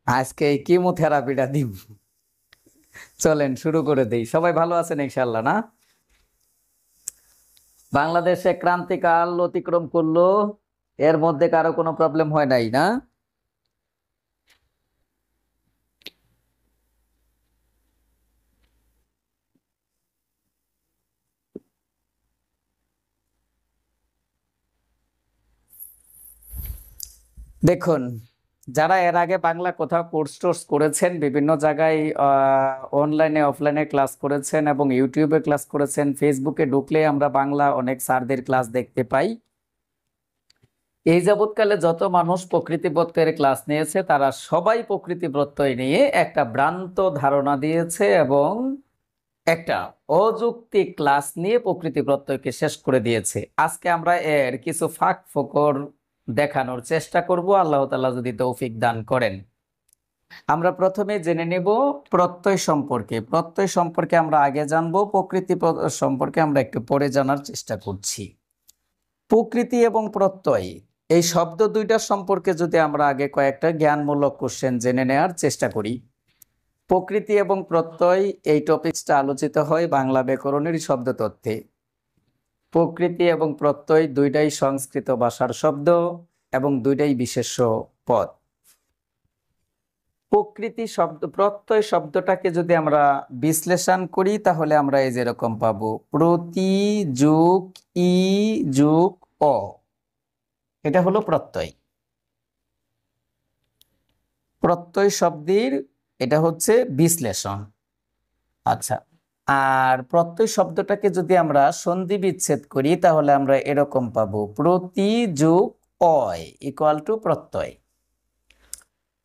আজকে এই কিমোথেরাপিটা দিব। চলেন শুরু করে দেই। সবাই ভালো আছেন ইনশাআল্লাহ না? বাংলাদেশে ক্রান্তিকাল অতিক্রম করলো, এর মধ্যে কারো কোনো প্রবলেম হয় নাই না? দেখুন, যারা এর আগে বাংলা কোথাও কোর্স টোর্স করেছেন, বিভিন্ন জায়গায় অনলাইনে অফলাইনে ক্লাস করেছেন এবং ইউটিউবে ক্লাস করেছেন, ফেসবুকে ঢুকলে আমরা বাংলা অনেক স্যারদের ক্লাস দেখতে পাই। এই যাবৎকালে যত মানুষ প্রকৃতিতত্ত্বের ক্লাস নিয়েছে তারা সবাই প্রকৃতি প্রত্যয় নিয়ে একটা ভ্রান্ত ধারণা দিয়েছে এবং একটা অযৌক্তিক ক্লাস নিয়ে প্রকৃতি প্রত্যয়কে শেষ করে দিয়েছে। আজকে আমরা এর কিছু ফাঁক ফোকর দেখানোর চেষ্টা করব, আল্লাহ তাআলা যদি তৌফিক দান করেন। আমরা প্রথমে জেনে নেব প্রত্যয় সম্পর্কে। প্রত্যয় সম্পর্কে আমরা আগে জানবো, প্রকৃতি সম্পর্কে আমরা একটু পরে জানার চেষ্টা করছি। প্রকৃতি এবং প্রত্যয় এই শব্দ দুইটার সম্পর্কে যদি আমরা আগে কয়েকটা জ্ঞানমূলক কোশ্চেন জেনে নেওয়ার চেষ্টা করি। প্রকৃতি এবং প্রত্যয় এই টপিকসটা আলোচিত হয় বাংলা ব্যাকরণের শব্দতত্ত্বে। প্রকৃতি এবং প্রত্যয় দুইটাই সংস্কৃত ভাষার শব্দ এবং দুইটাই বিশেষ্য পদ। প্রকৃতি শব্দ, প্রত্যয় শব্দটাকে যদি আমরা বিশ্লেষণ করি তাহলে আমরা এই যেরকম পাবো, প্রতি যুগ ই যুগ অ, এটা হলো প্রত্যয়। প্রত্যয় শব্দের এটা হচ্ছে বিশ্লেষণ। আচ্ছা, আর প্রত্যয় শব্দটাকে যদি আমরা সন্ধি বিচ্ছেদ করি তাহলে আমরা এরকম পাবো, প্রতি যুগ অয় ইকুয়াল টু প্রত্যয়।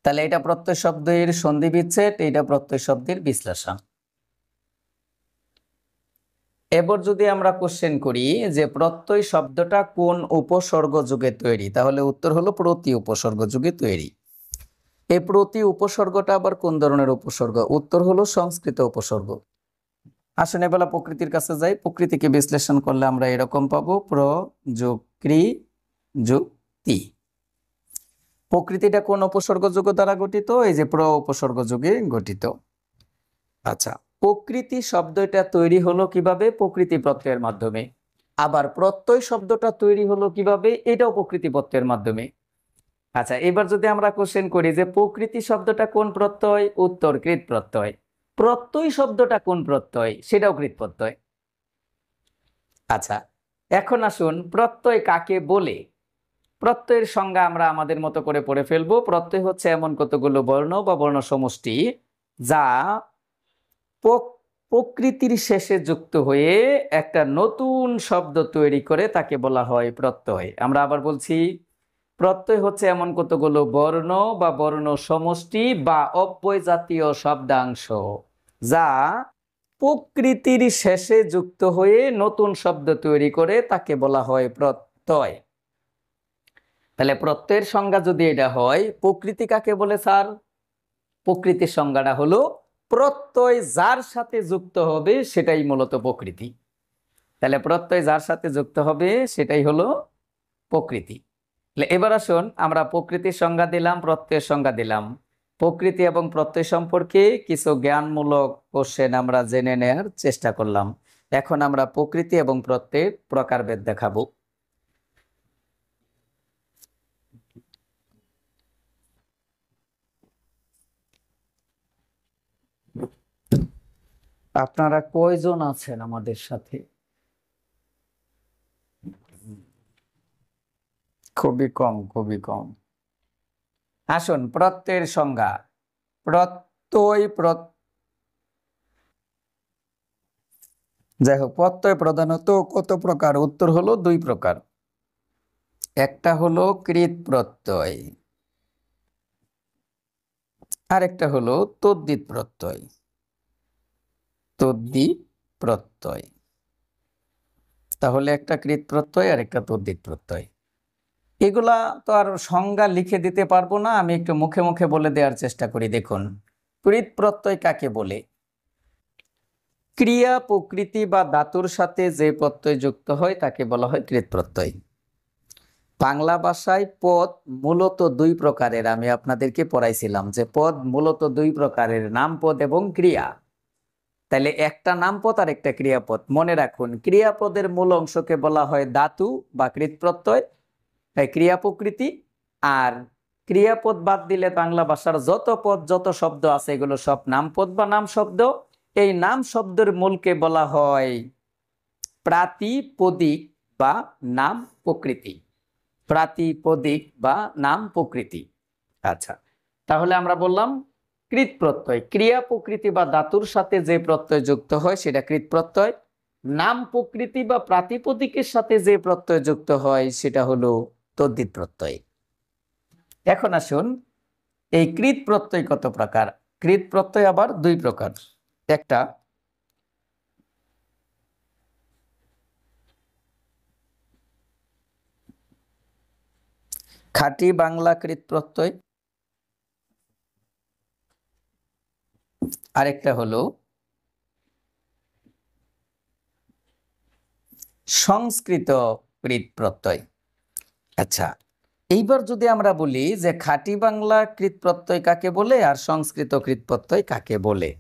তাহলে এটা প্রত্যয় শব্দের সন্ধি বিচ্ছেদ, এটা প্রত্যয় শব্দের বিশ্লেষণ। এবার যদি আমরা কোশ্চেন করি যে প্রত্যয় শব্দটা কোন উপসর্গ যুগে তৈরি, তাহলে উত্তর হলো প্রতি উপসর্গ যুগে তৈরি। এই প্রতি উপসর্গটা আবার কোন ধরনের উপসর্গ? উত্তর হলো সংস্কৃত উপসর্গ। আসেন এবেলা প্রকৃতির কাছে যাই। প্রকৃতিকে বিশ্লেষণ করলে আমরা এরকম পাবো, প্র যোগ কৃ যোগ তি। প্রকৃতিটা কোন উপসর্গ যুগ দ্বারা গঠিত? এই যে প্র উপসর্গ যুগে গঠিত। আচ্ছা, প্রকৃতি শব্দটা তৈরি হলো কিভাবে? প্রকৃতি প্রত্যয়ের মাধ্যমে। আবার প্রত্যয় শব্দটা তৈরি হলো কিভাবে? এটাও প্রকৃতি প্রত্যয়ের মাধ্যমে। আচ্ছা, এবার যদি আমরা কোশ্চেন করি যে প্রকৃতি শব্দটা কোন প্রত্যয়? উত্তর কৃৎ প্রত্যয়। প্রত্যয় শব্দটা কোন প্রত্যয়? সেটাও কৃৎ প্রত্যয়। আচ্ছা, এখন আসুন প্রত্যয় কাকে বলে। প্রত্যয়ের সংজ্ঞা আমরা আমাদের মতো করে পড়ে ফেলবো। প্রত্যয় হচ্ছে এমন কতগুলো বর্ণ বা বর্ণ সমষ্টি যা প্রকৃতির শেষে যুক্ত হয়ে একটা নতুন শব্দ তৈরি করে, তাকে বলা হয় প্রত্যয়। আমরা আবার বলছি, প্রত্যয় হচ্ছে এমন কতগুলো বর্ণ বা বর্ণ সমষ্টি বা অব্যয় জাতীয় শব্দাংশ যা প্রকৃতির শেষে যুক্ত হয়ে নতুন শব্দ তৈরি করে, তাকে বলা হয় প্রত্যয়। তাহলে প্রত্যয়ের সংজ্ঞা যদি এটা হয়, প্রকৃতি কাকে বলে স্যার? প্রকৃতির সংজ্ঞাটা হলো প্রত্যয় যার সাথে যুক্ত হবে সেটাই মূলত প্রকৃতি। তাহলে প্রত্যয় যার সাথে যুক্ত হবে সেটাই হলো প্রকৃতি। এবার আসুন আমরা প্রকৃতির সংজ্ঞা দিলাম, প্রত্যয়ের সংজ্ঞা দিলাম। প্রকৃতি এবং প্রত্যয় সম্পর্কে কিছু জ্ঞানমূলক কোশ্চেন আমরা জেনে নেওয়ার চেষ্টা করলাম। এখন আমরা প্রকৃতি এবং প্রত্যয়ের প্রকারভেদ দেখাবো। আপনারা কয়জন আছেন আমাদের সাথে? খুবই কম, খুবই কম। আসুন প্রত্যয়ের সংজ্ঞা। প্রত্যয় যাই হোক, প্রত্যয় প্রধানত কত প্রকার? উত্তর হলো দুই প্রকার। একটা হলো কৃৎ প্রত্যয়, আর একটা হলো তদ্ধিত প্রত্যয়। তদ্ধিত প্রত্যয়, তাহলে একটা কৃৎ প্রত্যয় আর একটা তদ্ধিত প্রত্যয়। এগুলা তো আর সংজ্ঞা লিখে দিতে পারবো না, আমি একটু মুখে মুখে বলে দেওয়ার চেষ্টা করি। দেখুন, কৃৎ প্রত্যয় কাকে বলে? ক্রিয়া প্রকৃতি বা ধাতুর সাথে যে প্রত্যয় যুক্ত হয় তাকে বলা হয় কৃৎ প্রত্যয়। বাংলা ভাষায় পদ মূলত দুই প্রকারের, আমি আপনাদেরকে পড়াইছিলাম যে পদ মূলত দুই প্রকারের, নামপদ এবং ক্রিয়া। তাহলে একটা নামপদ আর একটা ক্রিয়াপদ। মনে রাখুন, ক্রিয়াপদের মূল অংশকে বলা হয় ধাতু বা কৃৎপ্রত্যয়, ক্রিয়া প্রকৃতি। আর ক্রিয়াপদ বাদ দিলে বাংলা ভাষার যত পদ যত শব্দ আছে এগুলো সব নামপদ বা নাম শব্দ। এই নাম শব্দের মূলকে বলা হয় প্রাতিপদিক বা নাম প্রকৃতি। প্রাতিপদিক বা নাম প্রকৃতি। আচ্ছা, তাহলে আমরা বললাম কৃৎ প্রত্যয়, ক্রিয়া প্রকৃতি বা ধাতুর সাথে যে প্রত্যয় যুক্ত হয় সেটা কৃৎ প্রত্যয়। নাম প্রকৃতি বা প্রাতিপদিকের সাথে যে প্রত্যয় যুক্ত হয় সেটা হলো তদ্ধিত প্রত্যয়। এখন আসুন, এই কৃৎ প্রত্যয় কত প্রকার? কৃৎ প্রত্যয় আবার দুই প্রকার। একটা খাঁটি বাংলা কৃৎ প্রত্যয়, আরেকটা হলো সংস্কৃত কৃৎ প্রত্যয়। আচ্ছা, এইবার যদি আমরা বলি যে খাঁটি বাংলা কৃৎ প্রত্যয় কাকে বলে আর সংস্কৃত কৃৎ প্রত্যয় কাকে বলে,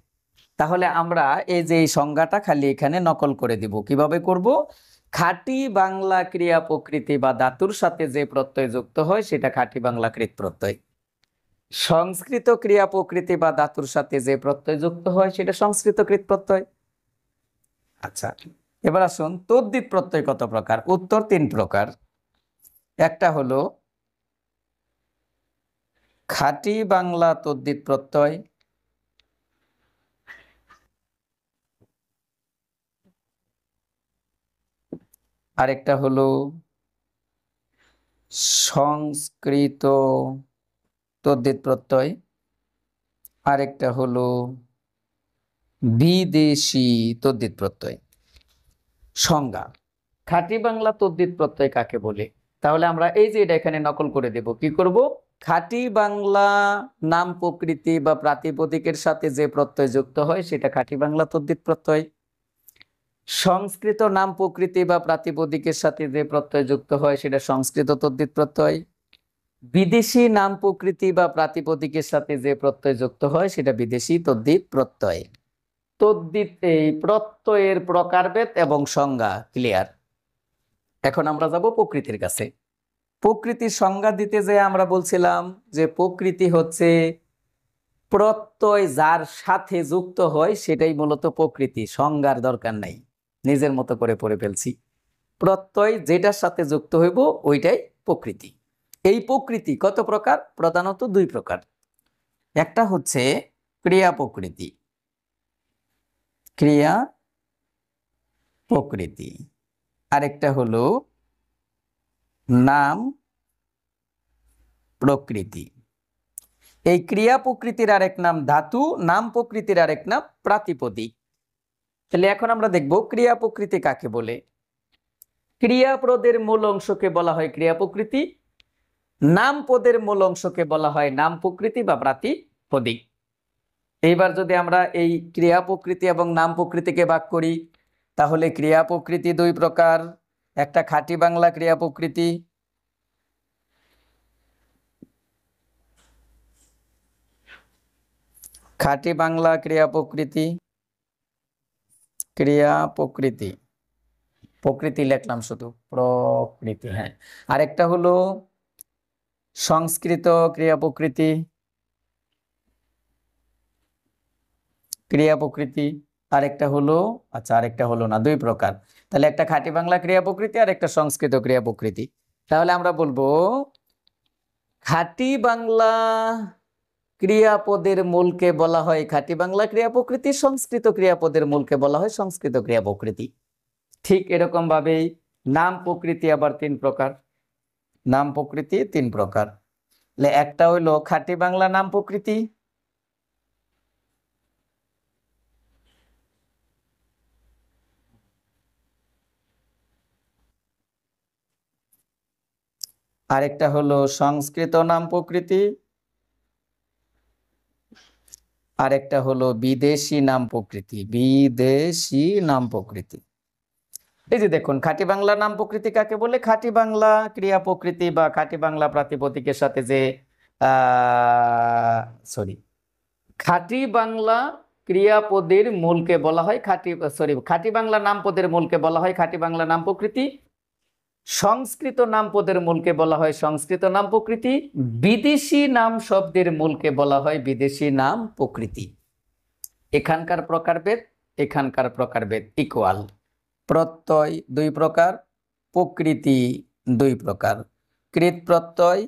তাহলে আমরা এই যে এই সংজ্ঞাটা খালি এখানে নকল করে দিব। কিভাবে করব? খাঁটি বাংলা ক্রিয়া প্রকৃতি বা ধাতুর সাথে যে প্রত্যয় যুক্ত হয় সেটা খাঁটি বাংলা কৃৎ প্রত্যয়। সংস্কৃত ক্রিয়া প্রকৃতি বা ধাতুর সাথে যে প্রত্যয় যুক্ত হয় সেটা সংস্কৃত কৃৎ প্রত্যয়। আচ্ছা, এবার আসুন তদ্ধিত প্রত্যয় কত প্রকার? উত্তর তিন প্রকার। একটা হলো খাঁটি বাংলা তদ্ধিত প্রত্যয়, আরেকটা হলো সংস্কৃত তদ্ধিত প্রত্যয়, আরেকটা হলো বিদেশি তদ্ধিত প্রত্যয়। সংজ্ঞা: খাঁটি বাংলা তদ্ধিত প্রত্যয় কাকে বলে? তাহলে আমরা এই যে এটা এখানে নকল করে দেব। কি করব? খাঁটি বাংলা নাম প্রকৃতি বা প্রাতিপদিকের সাথে যে প্রত্যয় যুক্ত হয় সেটা খাঁটি বাংলা তদ্ধিত প্রত্যয়। সংস্কৃত নাম প্রকৃতি বা প্রাতিপদিকের সাথে যে প্রত্যয় যুক্ত হয় সেটা সংস্কৃত তদ্ধিত প্রত্যয়। বিদেশি নাম প্রকৃতি বা প্রাতিপদিকের সাথে যে প্রত্যয় যুক্ত হয় সেটা বিদেশি তদ্ধিত প্রত্যয়। তদ্ধিত এই প্রত্যয়ের প্রকারভেদ এবং সংজ্ঞা ক্লিয়ার। এখন আমরা যাব প্রকৃতির কাছে। প্রকৃতির সংজ্ঞা দিতে যে আমরা বলছিলাম যে প্রকৃতি হচ্ছে প্রত্যয় যার সাথে যুক্ত হয় সেটাই মূলত প্রকৃতি, সংজ্ঞার দরকার নাই, নিজের মতো করে পড়ে ফেলছি। প্রত্যয় যেটার সাথে যুক্ত হইব ওইটাই প্রকৃতি। এই প্রকৃতি কত প্রকার? প্রধানত দুই প্রকার। একটা হচ্ছে ক্রিয়া প্রকৃতি, ক্রিয়া প্রকৃতি, আরেকটা হলো নাম প্রকৃতি। এই ক্রিয়া প্রকৃতির আরেক নাম ধাতু, নাম প্রকৃতির আরেক নাম প্রাতিপদিক। তাহলে এখন আমরা দেখব ক্রিয়া প্রকৃতি কাকে বলে। ক্রিয়াপদের মূল অংশকে বলা হয় ক্রিয়া প্রকৃতি, নাম পদের মূল অংশকে বলা হয় নাম প্রকৃতি বা প্রাতিপদিক। এইবার যদি আমরা এই ক্রিয়া প্রকৃতি এবং নাম প্রকৃতিকে ভাগ করি তাহলে ক্রিয়া প্রকৃতি দুই প্রকার। একটা খাঁটি বাংলা ক্রিয়া প্রকৃতি, খাঁটি বাংলা ক্রিয়া প্রকৃতি, ক্রিয়া প্রকৃতি, প্রকৃতি লিখলাম শুধু, প্রকৃতি, হ্যাঁ। আরেকটা হলো সংস্কৃত ক্রিয়া প্রকৃতি, ক্রিয়া প্রকৃতি, আরেকটা হলো, আচ্ছা আরেকটা হলো না, দুই প্রকার। তাহলে একটা খাঁটি বাংলা ক্রিয়া প্রকৃতি আর একটা সংস্কৃত ক্রিয়া প্রকৃতি। তাহলে আমরা বলবো খাঁটি বাংলা ক্রিয়াপদের মূলকে বলা হয় খাঁটি বাংলা ক্রিয়া প্রকৃতি, সংস্কৃত ক্রিয়াপদের মূলকে বলা হয় সংস্কৃত ক্রিয়া প্রকৃতি। ঠিক এরকম ভাবেই নাম প্রকৃতি আবার তিন প্রকার। নাম প্রকৃতি তিন প্রকার। একটা হইলো খাঁটি বাংলা নাম প্রকৃতি, আরেকটা হলো সংস্কৃত নাম প্রকৃতি, আরেকটা হলো বিদেশি নাম প্রকৃতি, বিদেশি নাম প্রকৃতি। এই যে দেখুন, খাঁটি বাংলা নাম প্রকৃতি কাকে বলে? খাঁটি বাংলা ক্রিয়া প্রকৃতি বা খাঁটি বাংলা প্রাতিপদিকের সাথে যে সরি খাঁটি বাংলা ক্রিয়াপদের মূলকে বলা হয় খাঁটি বাংলা নাম পদের মূলকে বলা হয় খাঁটি বাংলা নাম প্রকৃতি। সংস্কৃত নাম পদের মূলকে বলা হয় সংস্কৃত নাম প্রকৃতি। বিদেশি নাম শব্দের মূলকে বলা হয় বিদেশি নাম প্রকৃতি। এখানকার প্রকারভেদ ইকুয়াল। প্রত্যয় দুই প্রকার, প্রকৃতি দুই প্রকার। কৃত প্রত্যয়,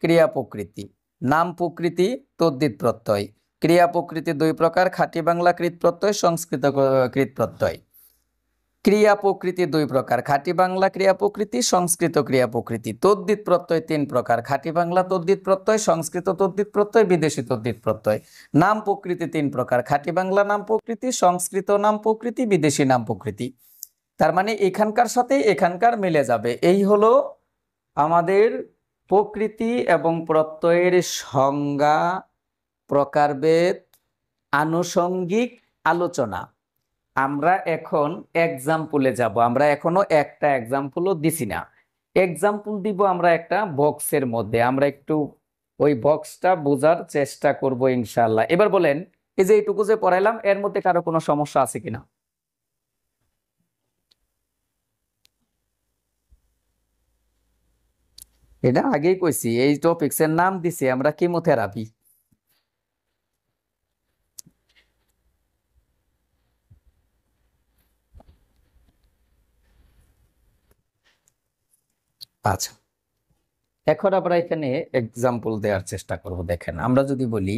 ক্রিয়া প্রকৃতি। নাম প্রকৃতি, তদ্ধিত প্রত্যয়। ক্রিয়া প্রকৃতি দুই প্রকার, খাঁটি বাংলা কৃত প্রত্যয়, সংস্কৃত কৃত প্রত্যয়। ক্রিয়া প্রকৃতি দুই প্রকার, খাঁটি বাংলা ক্রিয়া প্রকৃতি, সংস্কৃত ক্রিয়া প্রকৃতি। তদ্ধিত প্রত্যয় তিন প্রকার, খাঁটি বাংলা তদ্ধিত প্রত্যয়, সংস্কৃত তদ্ধিত প্রত্যয়, বিদেশি তদ্ধিত প্রত্যয়। নাম প্রকৃতি তিন প্রকার, খাঁটি বাংলা নাম প্রকৃতি, সংস্কৃত নাম প্রকৃতি, বিদেশি নাম প্রকৃতি। তার মানে এখানকার সাথে এখানকার মিলে যাবে। এই হলো আমাদের প্রকৃতি এবং প্রত্যয়ের সংজ্ঞা, প্রকারভেদ, আনুষঙ্গিক আলোচনা। আমরা এখন এক্সাম্পলে যাব। আমরা এখনো একটা এক্সাম্পলও দিছি না। এক্সাম্পল দিব আমরা একটা বক্সের মধ্যে। আমরা একটু ওই বক্সটা বোঝার চেষ্টা করব ইনশাআল্লাহ। এবার বলেন, এই যে এইটুকু যে পড়াইলাম এর মধ্যে কারো কোনো সমস্যা আছে কিনা? এটা আগেই কইছি, এই টপিক্সের নাম দিছি আমরা কিমোথেরাপি। আচ্ছা, এখন আমরা এখানে এক্সাম্পল দেওয়ার চেষ্টা করব। দেখেন, আমরা যদি বলি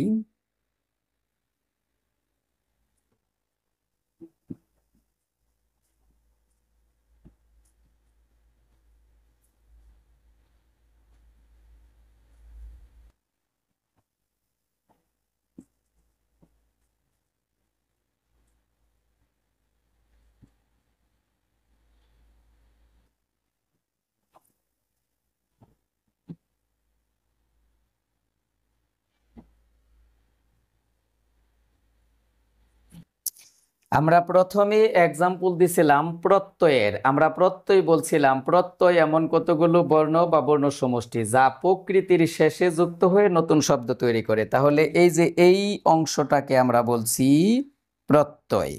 আমরা প্রথমে এক্সাম্পল দিছিলাম প্রত্যয়ের। আমরা প্রত্যয় বলছিলাম প্রত্যয় এমন কতগুলো বর্ণ বা বর্ণ সমষ্টি যা প্রকৃতির শেষে যুক্ত হয়ে নতুন শব্দ তৈরি করে। তাহলে এই যে এই অংশটাকে আমরা বলছি প্রত্যয়।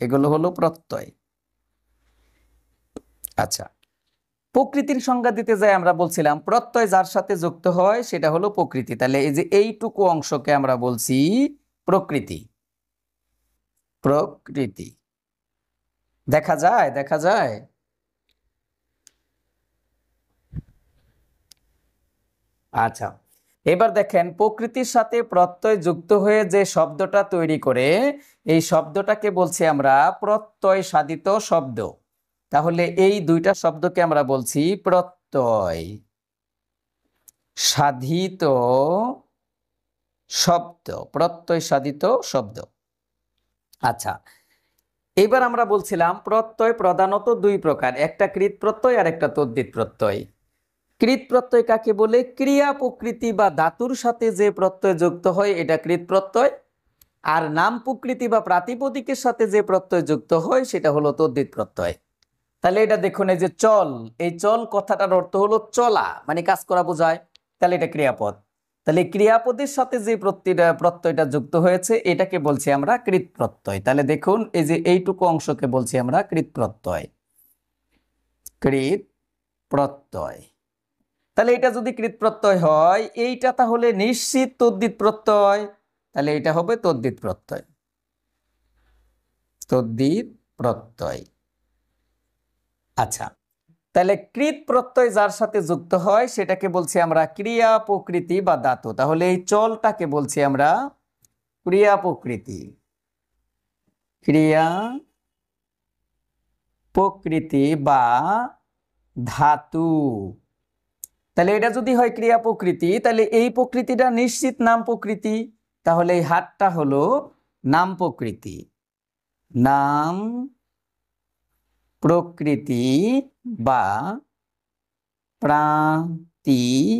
এগুলো হলো প্রত্যয়। আচ্ছা, প্রকৃতির সংজ্ঞা দিতে যাই আমরা বলছিলাম প্রত্যয় যার সাথে যুক্ত হয় সেটা হলো প্রকৃতি। তাহলে এই যে এইটুকু অংশকে আমরা বলছি প্রকৃতি। প্রকৃতি দেখা যায়। আচ্ছা, এবার দেখেন, প্রকৃতির সাথে প্রত্যয় যুক্ত হয়ে যে শব্দটা তৈরি করে এই শব্দটাকে বলছি আমরা প্রত্যয় সাধিত শব্দ। তাহলে এই দুইটা শব্দকে আমরা বলছি প্রত্যয় সাধিত শব্দ। প্রত্যয় সাধিত শব্দ। আচ্ছা, এবার আমরা বলছিলাম প্রত্যয় প্রধানত দুই প্রকার, একটা কৃত প্রত্যয় আর একটা তদ্ধিত প্রত্যয়। কৃত প্রত্যয় কাকে বলে? ক্রিয়া প্রকৃতি বা ধাতুর সাথে যে প্রত্যয় যুক্ত হয় এটা কৃত প্রত্যয়। আর নাম প্রকৃতি বা প্রাতিপদিকের সাথে যে প্রত্যয় যুক্ত হয় সেটা হলো তদ্ধিত প্রত্যয়। তাহলে এটা দেখুন, এই যে চল, এই চল কথাটার অর্থ হলো চলা, মানে কাজ করা বোঝায়। তাহলে এটা ক্রিয়াপদ। তাহলে ক্রিয়াপদের সাথে যে প্রত্যয়টা যুক্ত হয়েছে এটাকে বলছি আমরা কৃত প্রত্যয়। তাহলে দেখুন, এই যে এইটুকু অংশকে বলছি আমরা কৃত প্রত্যয়। কৃত প্রত্যয়। তাহলে এটা যদি কৃত প্রত্যয় হয় এইটা তাহলে নিশ্চিত তদ্ধিত প্রত্যয়। তাহলে এটা হবে তদ্ধিত প্রত্যয়। তদ্ধিত প্রত্যয়। আচ্ছা, তাহলে কৃত প্রত্যয় যার সাথে যুক্ত হয় সেটাকে বলছি আমরা ক্রিয়া প্রকৃতি বা ধাতু। তাহলে এই চলটাকে বলছি আমরা ক্রিয়া প্রকৃতি। ক্রিয়া প্রকৃতি বা ধাতু। তাহলে এটা যদি হয় ক্রিয়া প্রকৃতি তাহলে এই প্রকৃতিটা নিশ্চিত নাম প্রকৃতি। তাহলে এই হাতটা হলো নাম প্রকৃতি। নাম প্রকৃতি বা প্রাতিপদিক।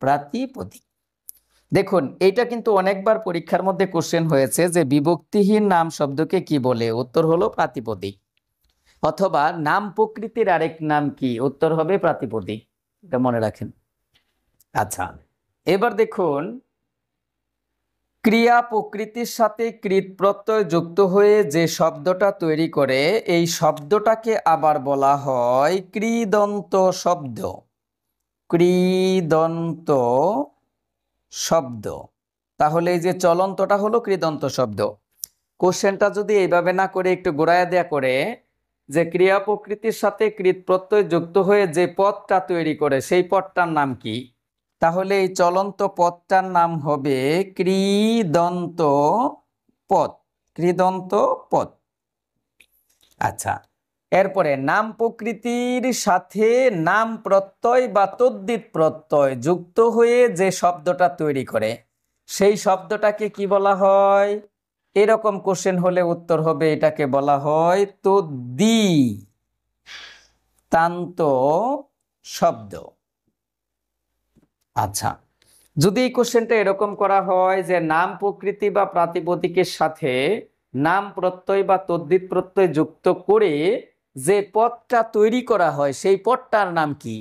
প্রাতিপদিক। দেখুন, এইটা কিন্তু অনেকবার পরীক্ষার মধ্যে কোশ্চেন হয়েছে যে বিভক্তিহীন নাম শব্দকে কি বলে? উত্তর হলো প্রাতিপদিক। অথবা নাম প্রকৃতির আরেক নাম কি? উত্তর হবে প্রাতিপদিক। এটা মনে রাখেন। আচ্ছা, এবার দেখুন, ক্রিয়া প্রকৃতির সাথে কৃৎ প্রত্যয় যুক্ত হয়ে যে শব্দটা তৈরি করে এই শব্দটাকে আবার বলা হয় কৃদন্ত শব্দ। কৃদন্ত শব্দ। তাহলে এই যে চলন্তটা হলো কৃদন্ত শব্দ। কোশ্চেনটা যদি এইভাবে না করে একটু ঘোরায় দেয়া করে যে ক্রিয়া প্রকৃতির সাথে কৃৎ প্রত্যয় যুক্ত হয়ে যে পদটা তৈরি করে সেই পদটার নাম কি, তাহলে এই চলন্ত পদটার নাম হবে কৃদন্ত পদ। কৃদন্ত পদ। আচ্ছা, এরপরে নাম প্রকৃতির সাথে নাম প্রত্যয় বা তদ্ধিত প্রত্যয় যুক্ত হয়ে যে শব্দটা তৈরি করে সেই শব্দটাকে কি বলা হয়? এরকম কোশ্চেন হলে উত্তর হবে এটাকে বলা হয় তদ্ধিতান্ত শব্দ। আচ্ছা, যদি এই কোশ্চেনটা এরকম করা হয় যে নাম প্রকৃতি বা প্রাতিপদিকের সাথে নাম প্রত্যয় বা তদ্ধিত প্রত্যয় যুক্ত করে যে পদটা তৈরি করা হয় সেই পদটার নাম কি,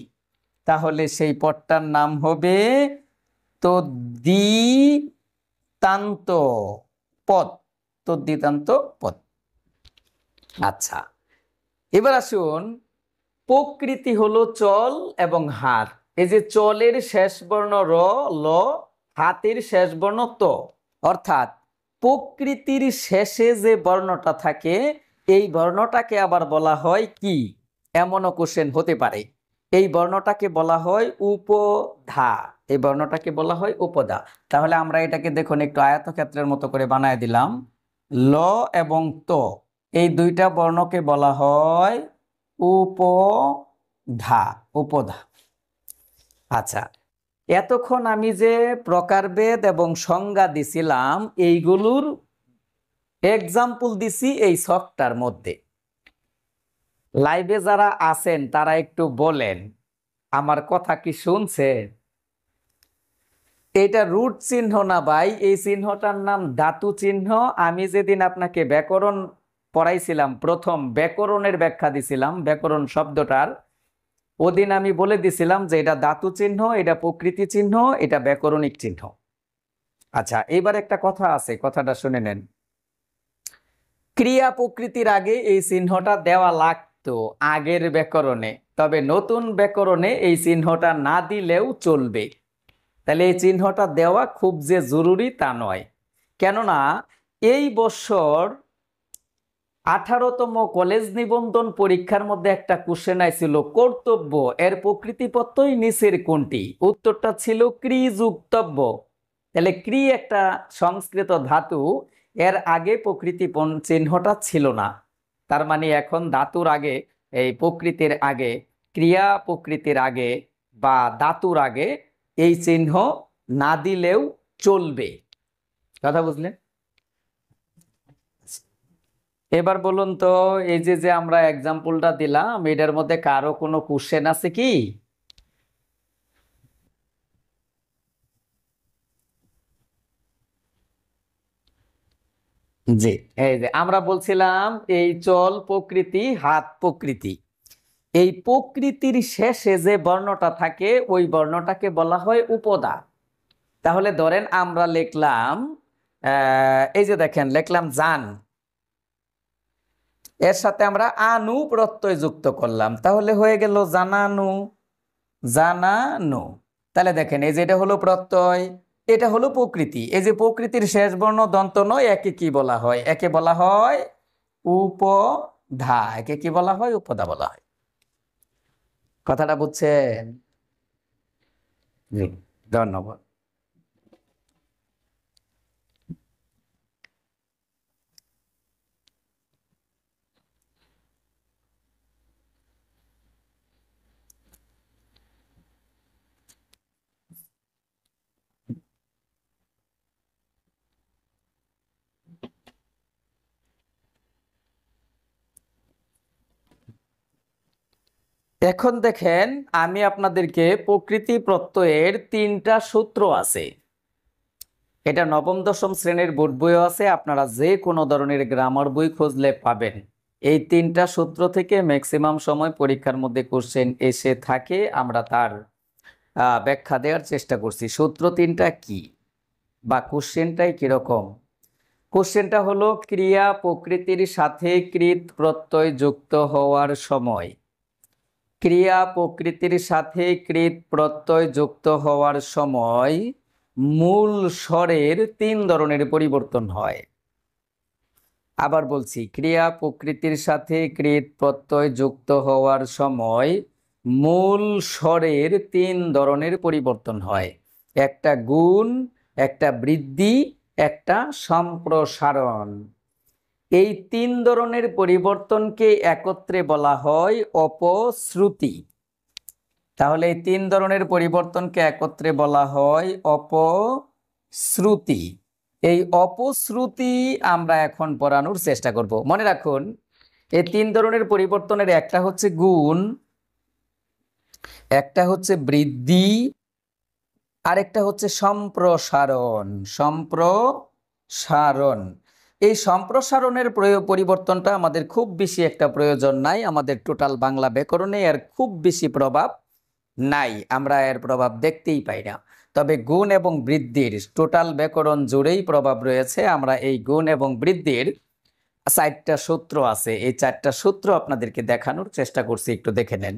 তাহলে সেই পদটার নাম হবে তদ্ধিতান্ত পদ। তদ্ধিতান্ত পদ। আচ্ছা, এবার আসুন, প্রকৃতি হলো চল এবং হাত। এই যে চলের শেষ বর্ণ র, ল, হাতের শেষ বর্ণ ত, অর্থাৎ প্রকৃতির শেষে যে বর্ণটা থাকে এই বর্ণটাকে আবার বলা হয় কি? এমনও কোশ্চেন হতে পারে। এই বর্ণটাকে বলা হয় উপধা। এই বর্ণটাকে বলা হয় উপধা। তাহলে আমরা এটাকে দেখুন একটু আয়তক্ষেত্রের মতো করে বানায় দিলাম। ল এবং ত এই দুইটা বর্ণকে বলা হয় উপধা। উপধা। আচ্ছা, এতক্ষণ আমি যে প্রকারভেদ এবং সংজ্ঞা দিছিলাম এইগুলোর এক্সাম্পল দিছি এই ছকটার মধ্যে। লাইভে যারা আছেন তারা একটু বলেন আমার কথা কি শুনছেন? এটা রুট চিহ্ন না ভাই, এই চিহ্নটার নাম ধাতু চিহ্ন। আমি যেদিন আপনাকে ব্যাকরণ পড়াইছিলাম, প্রথম ব্যাকরণের ব্যাখ্যা দিছিলাম ব্যাকরণ শব্দটার, ওদিন আমি বলে দিছিলাম যে এটা ধাতু চিহ্ন, এটা প্রকৃতি চিহ্ন, এটা ব্যাকরণিক চিহ্ন। আচ্ছা, এবার একটা কথা আছে, কথাটা শুনে নেন। ক্রিয়া প্রকৃতির আগে এই চিহ্নটা দেওয়া লাগতো আগের ব্যাকরণে, তবে নতুন ব্যাকরণে এই চিহ্নটা না দিলেও চলবে। তাহলে এই চিহ্নটা দেওয়া খুব যে জরুরি তা নয়, কেননা এই বছর 18তম কলেজ নিবন্ধন পরীক্ষার মধ্যে একটা কোশ্চেন আইছিল, কর্তব্য এর প্রকৃতি প্রত্যয় নিচের কোনটি? উত্তরটা ছিল ক্রিযুক্তব্য। তাহলে ক্রি একটা সংস্কৃত ধাতু, এর আগে প্রকৃতি চিহ্নটা ছিল না। তার মানে এখন ধাতুর আগে, এই প্রকৃতির আগে, ক্রিয়া প্রকৃতির আগে বা ধাতুর আগে এই চিহ্ন না দিলেও চলবে। কথা বুঝলেন? এবার বলুন তো, এই যে যে আমরা এক্সাম্পলটা দিলাম এটার মধ্যে কারো কোনো কোশ্চেন আছে কি? জি, এই যে আমরা বলছিলাম এই চল প্রকৃতি, হাত প্রকৃতি, এই প্রকৃতির শেষে যে বর্ণটা থাকে ওই বর্ণটাকে বলা হয় উপধা। তাহলে ধরেন আমরা লিখলাম, এই যে দেখেন লিখলাম জান, এর সাথে আমরা আনু প্রত্যয় যুক্ত করলাম, তাহলে হয়ে গেল জানানু। জানানু। তাহলে দেখেন এই যে এটা হলো প্রত্যয়, এটা হলো প্রকৃতি। এই যে প্রকৃতির শেষ বর্ণ দন্ত নয়, একে কি বলা হয়? একে বলা হয় উপধা। একে কি বলা হয়? উপধা বলা হয়। কথাটা বুঝছেন? জি, ধন্যবাদ। এখন দেখেন, আমি আপনাদেরকে প্রকৃতি প্রত্যয়ের 3টা সূত্র আছে। এটা 9ম 10ম শ্রেণীর বোর্ড বইও আছে, আপনারা যে কোনো ধরনের গ্রামার বই খুঁজলে পাবেন। এই তিনটা সূত্র থেকে ম্যাক্সিমাম সময় পরীক্ষার মধ্যে কোশ্চেন এসে থাকে, আমরা তার ব্যাখ্যা দেওয়ার চেষ্টা করছি। সূত্র তিনটা কি বা কোশ্চেনটাই কিরকম? কোশ্চেনটা হলো ক্রিয়া প্রকৃতির সাথে কৃত প্রত্যয় যুক্ত হওয়ার সময়, ক্রিয়া প্রকৃতির সাথে কৃত প্রত্যয় যুক্ত হওয়ার সময় মূল স্বরের তিন ধরনের পরিবর্তন হয়। আবার বলছি, ক্রিয়া প্রকৃতির সাথে কৃত প্রত্যয় যুক্ত হওয়ার সময় মূল স্বরের তিন ধরনের পরিবর্তন হয়। একটা গুণ, একটা বৃদ্ধি, একটা সম্প্রসারণ। এই তিন ধরনের পরিবর্তনকে একত্রে বলা হয় অপশ্রুতি। তাহলে এই তিন ধরনের পরিবর্তনকে একত্রে বলা হয় অপশ্রুতি। এই অপশ্রুতি আমরা এখন পড়ানোর চেষ্টা করব। মনে রাখুন, এই তিন ধরনের পরিবর্তনের একটা হচ্ছে গুণ, একটা হচ্ছে বৃদ্ধি, আরেকটা হচ্ছে সম্প্রসারণ। সম্প্রসারণ, এই সম্প্রসারণের পরিবর্তনটা আমাদের খুব বেশি একটা প্রয়োজন নাই, আমাদের টোটাল বাংলা ব্যাকরণে এর খুব বেশি প্রভাব নাই, আমরা এর প্রভাব দেখতেই পাই না। তবে গুণ এবং বৃদ্ধির টোটাল ব্যাকরণ জুড়েই প্রভাব রয়েছে। আমরা এই গুণ এবং বৃদ্ধির চারটা সূত্র আছে, এই চারটা সূত্র আপনাদেরকে দেখানোর চেষ্টা করছি, একটু দেখে নেন।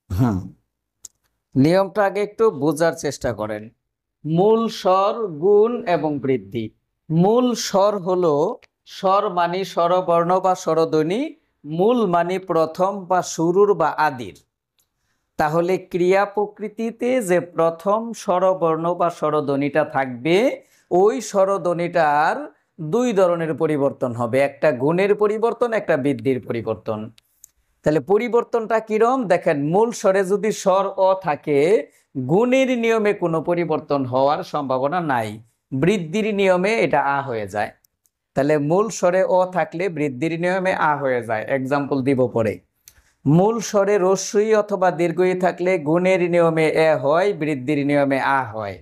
হুম, নিয়মটা আগে একটু বোঝার চেষ্টা করেন। মূল স্বর, গুণ এবং বৃদ্ধি। মূল স্বর হলো, স্বর মানে স্বরবর্ণ বা স্বরধ্বনি, মূল মানে প্রথম বা শুরুর বা আদির। তাহলে ক্রিয়া প্রকৃতিতে যে প্রথম স্বরবর্ণ বা স্বরধ্বনিটা থাকবে, ওই স্বরধ্বনিটার দুই ধরনের পরিবর্তন হবে, একটা গুণের পরিবর্তন, একটা বৃদ্ধির পরিবর্তন। তাহলে পরিবর্তনটা কিরম দেখেন, মূল স্বরে যদি স্বর অ থাকে, গুণের নিয়মে কোনো পরিবর্তন হওয়ার সম্ভাবনা নাই, বৃদ্ধির নিয়মে এটা আ হয়ে যায়। তাহলে মূল স্বরে অ থাকলে বৃদ্ধির নিয়মে আ হয়ে যায়। এক্সাম্পল দিব পরে। মূল স্বরে রস্যই অথবা দীর্ঘই থাকলে গুণের নিয়মে এ হয়, বৃদ্ধির নিয়মে আ হয়।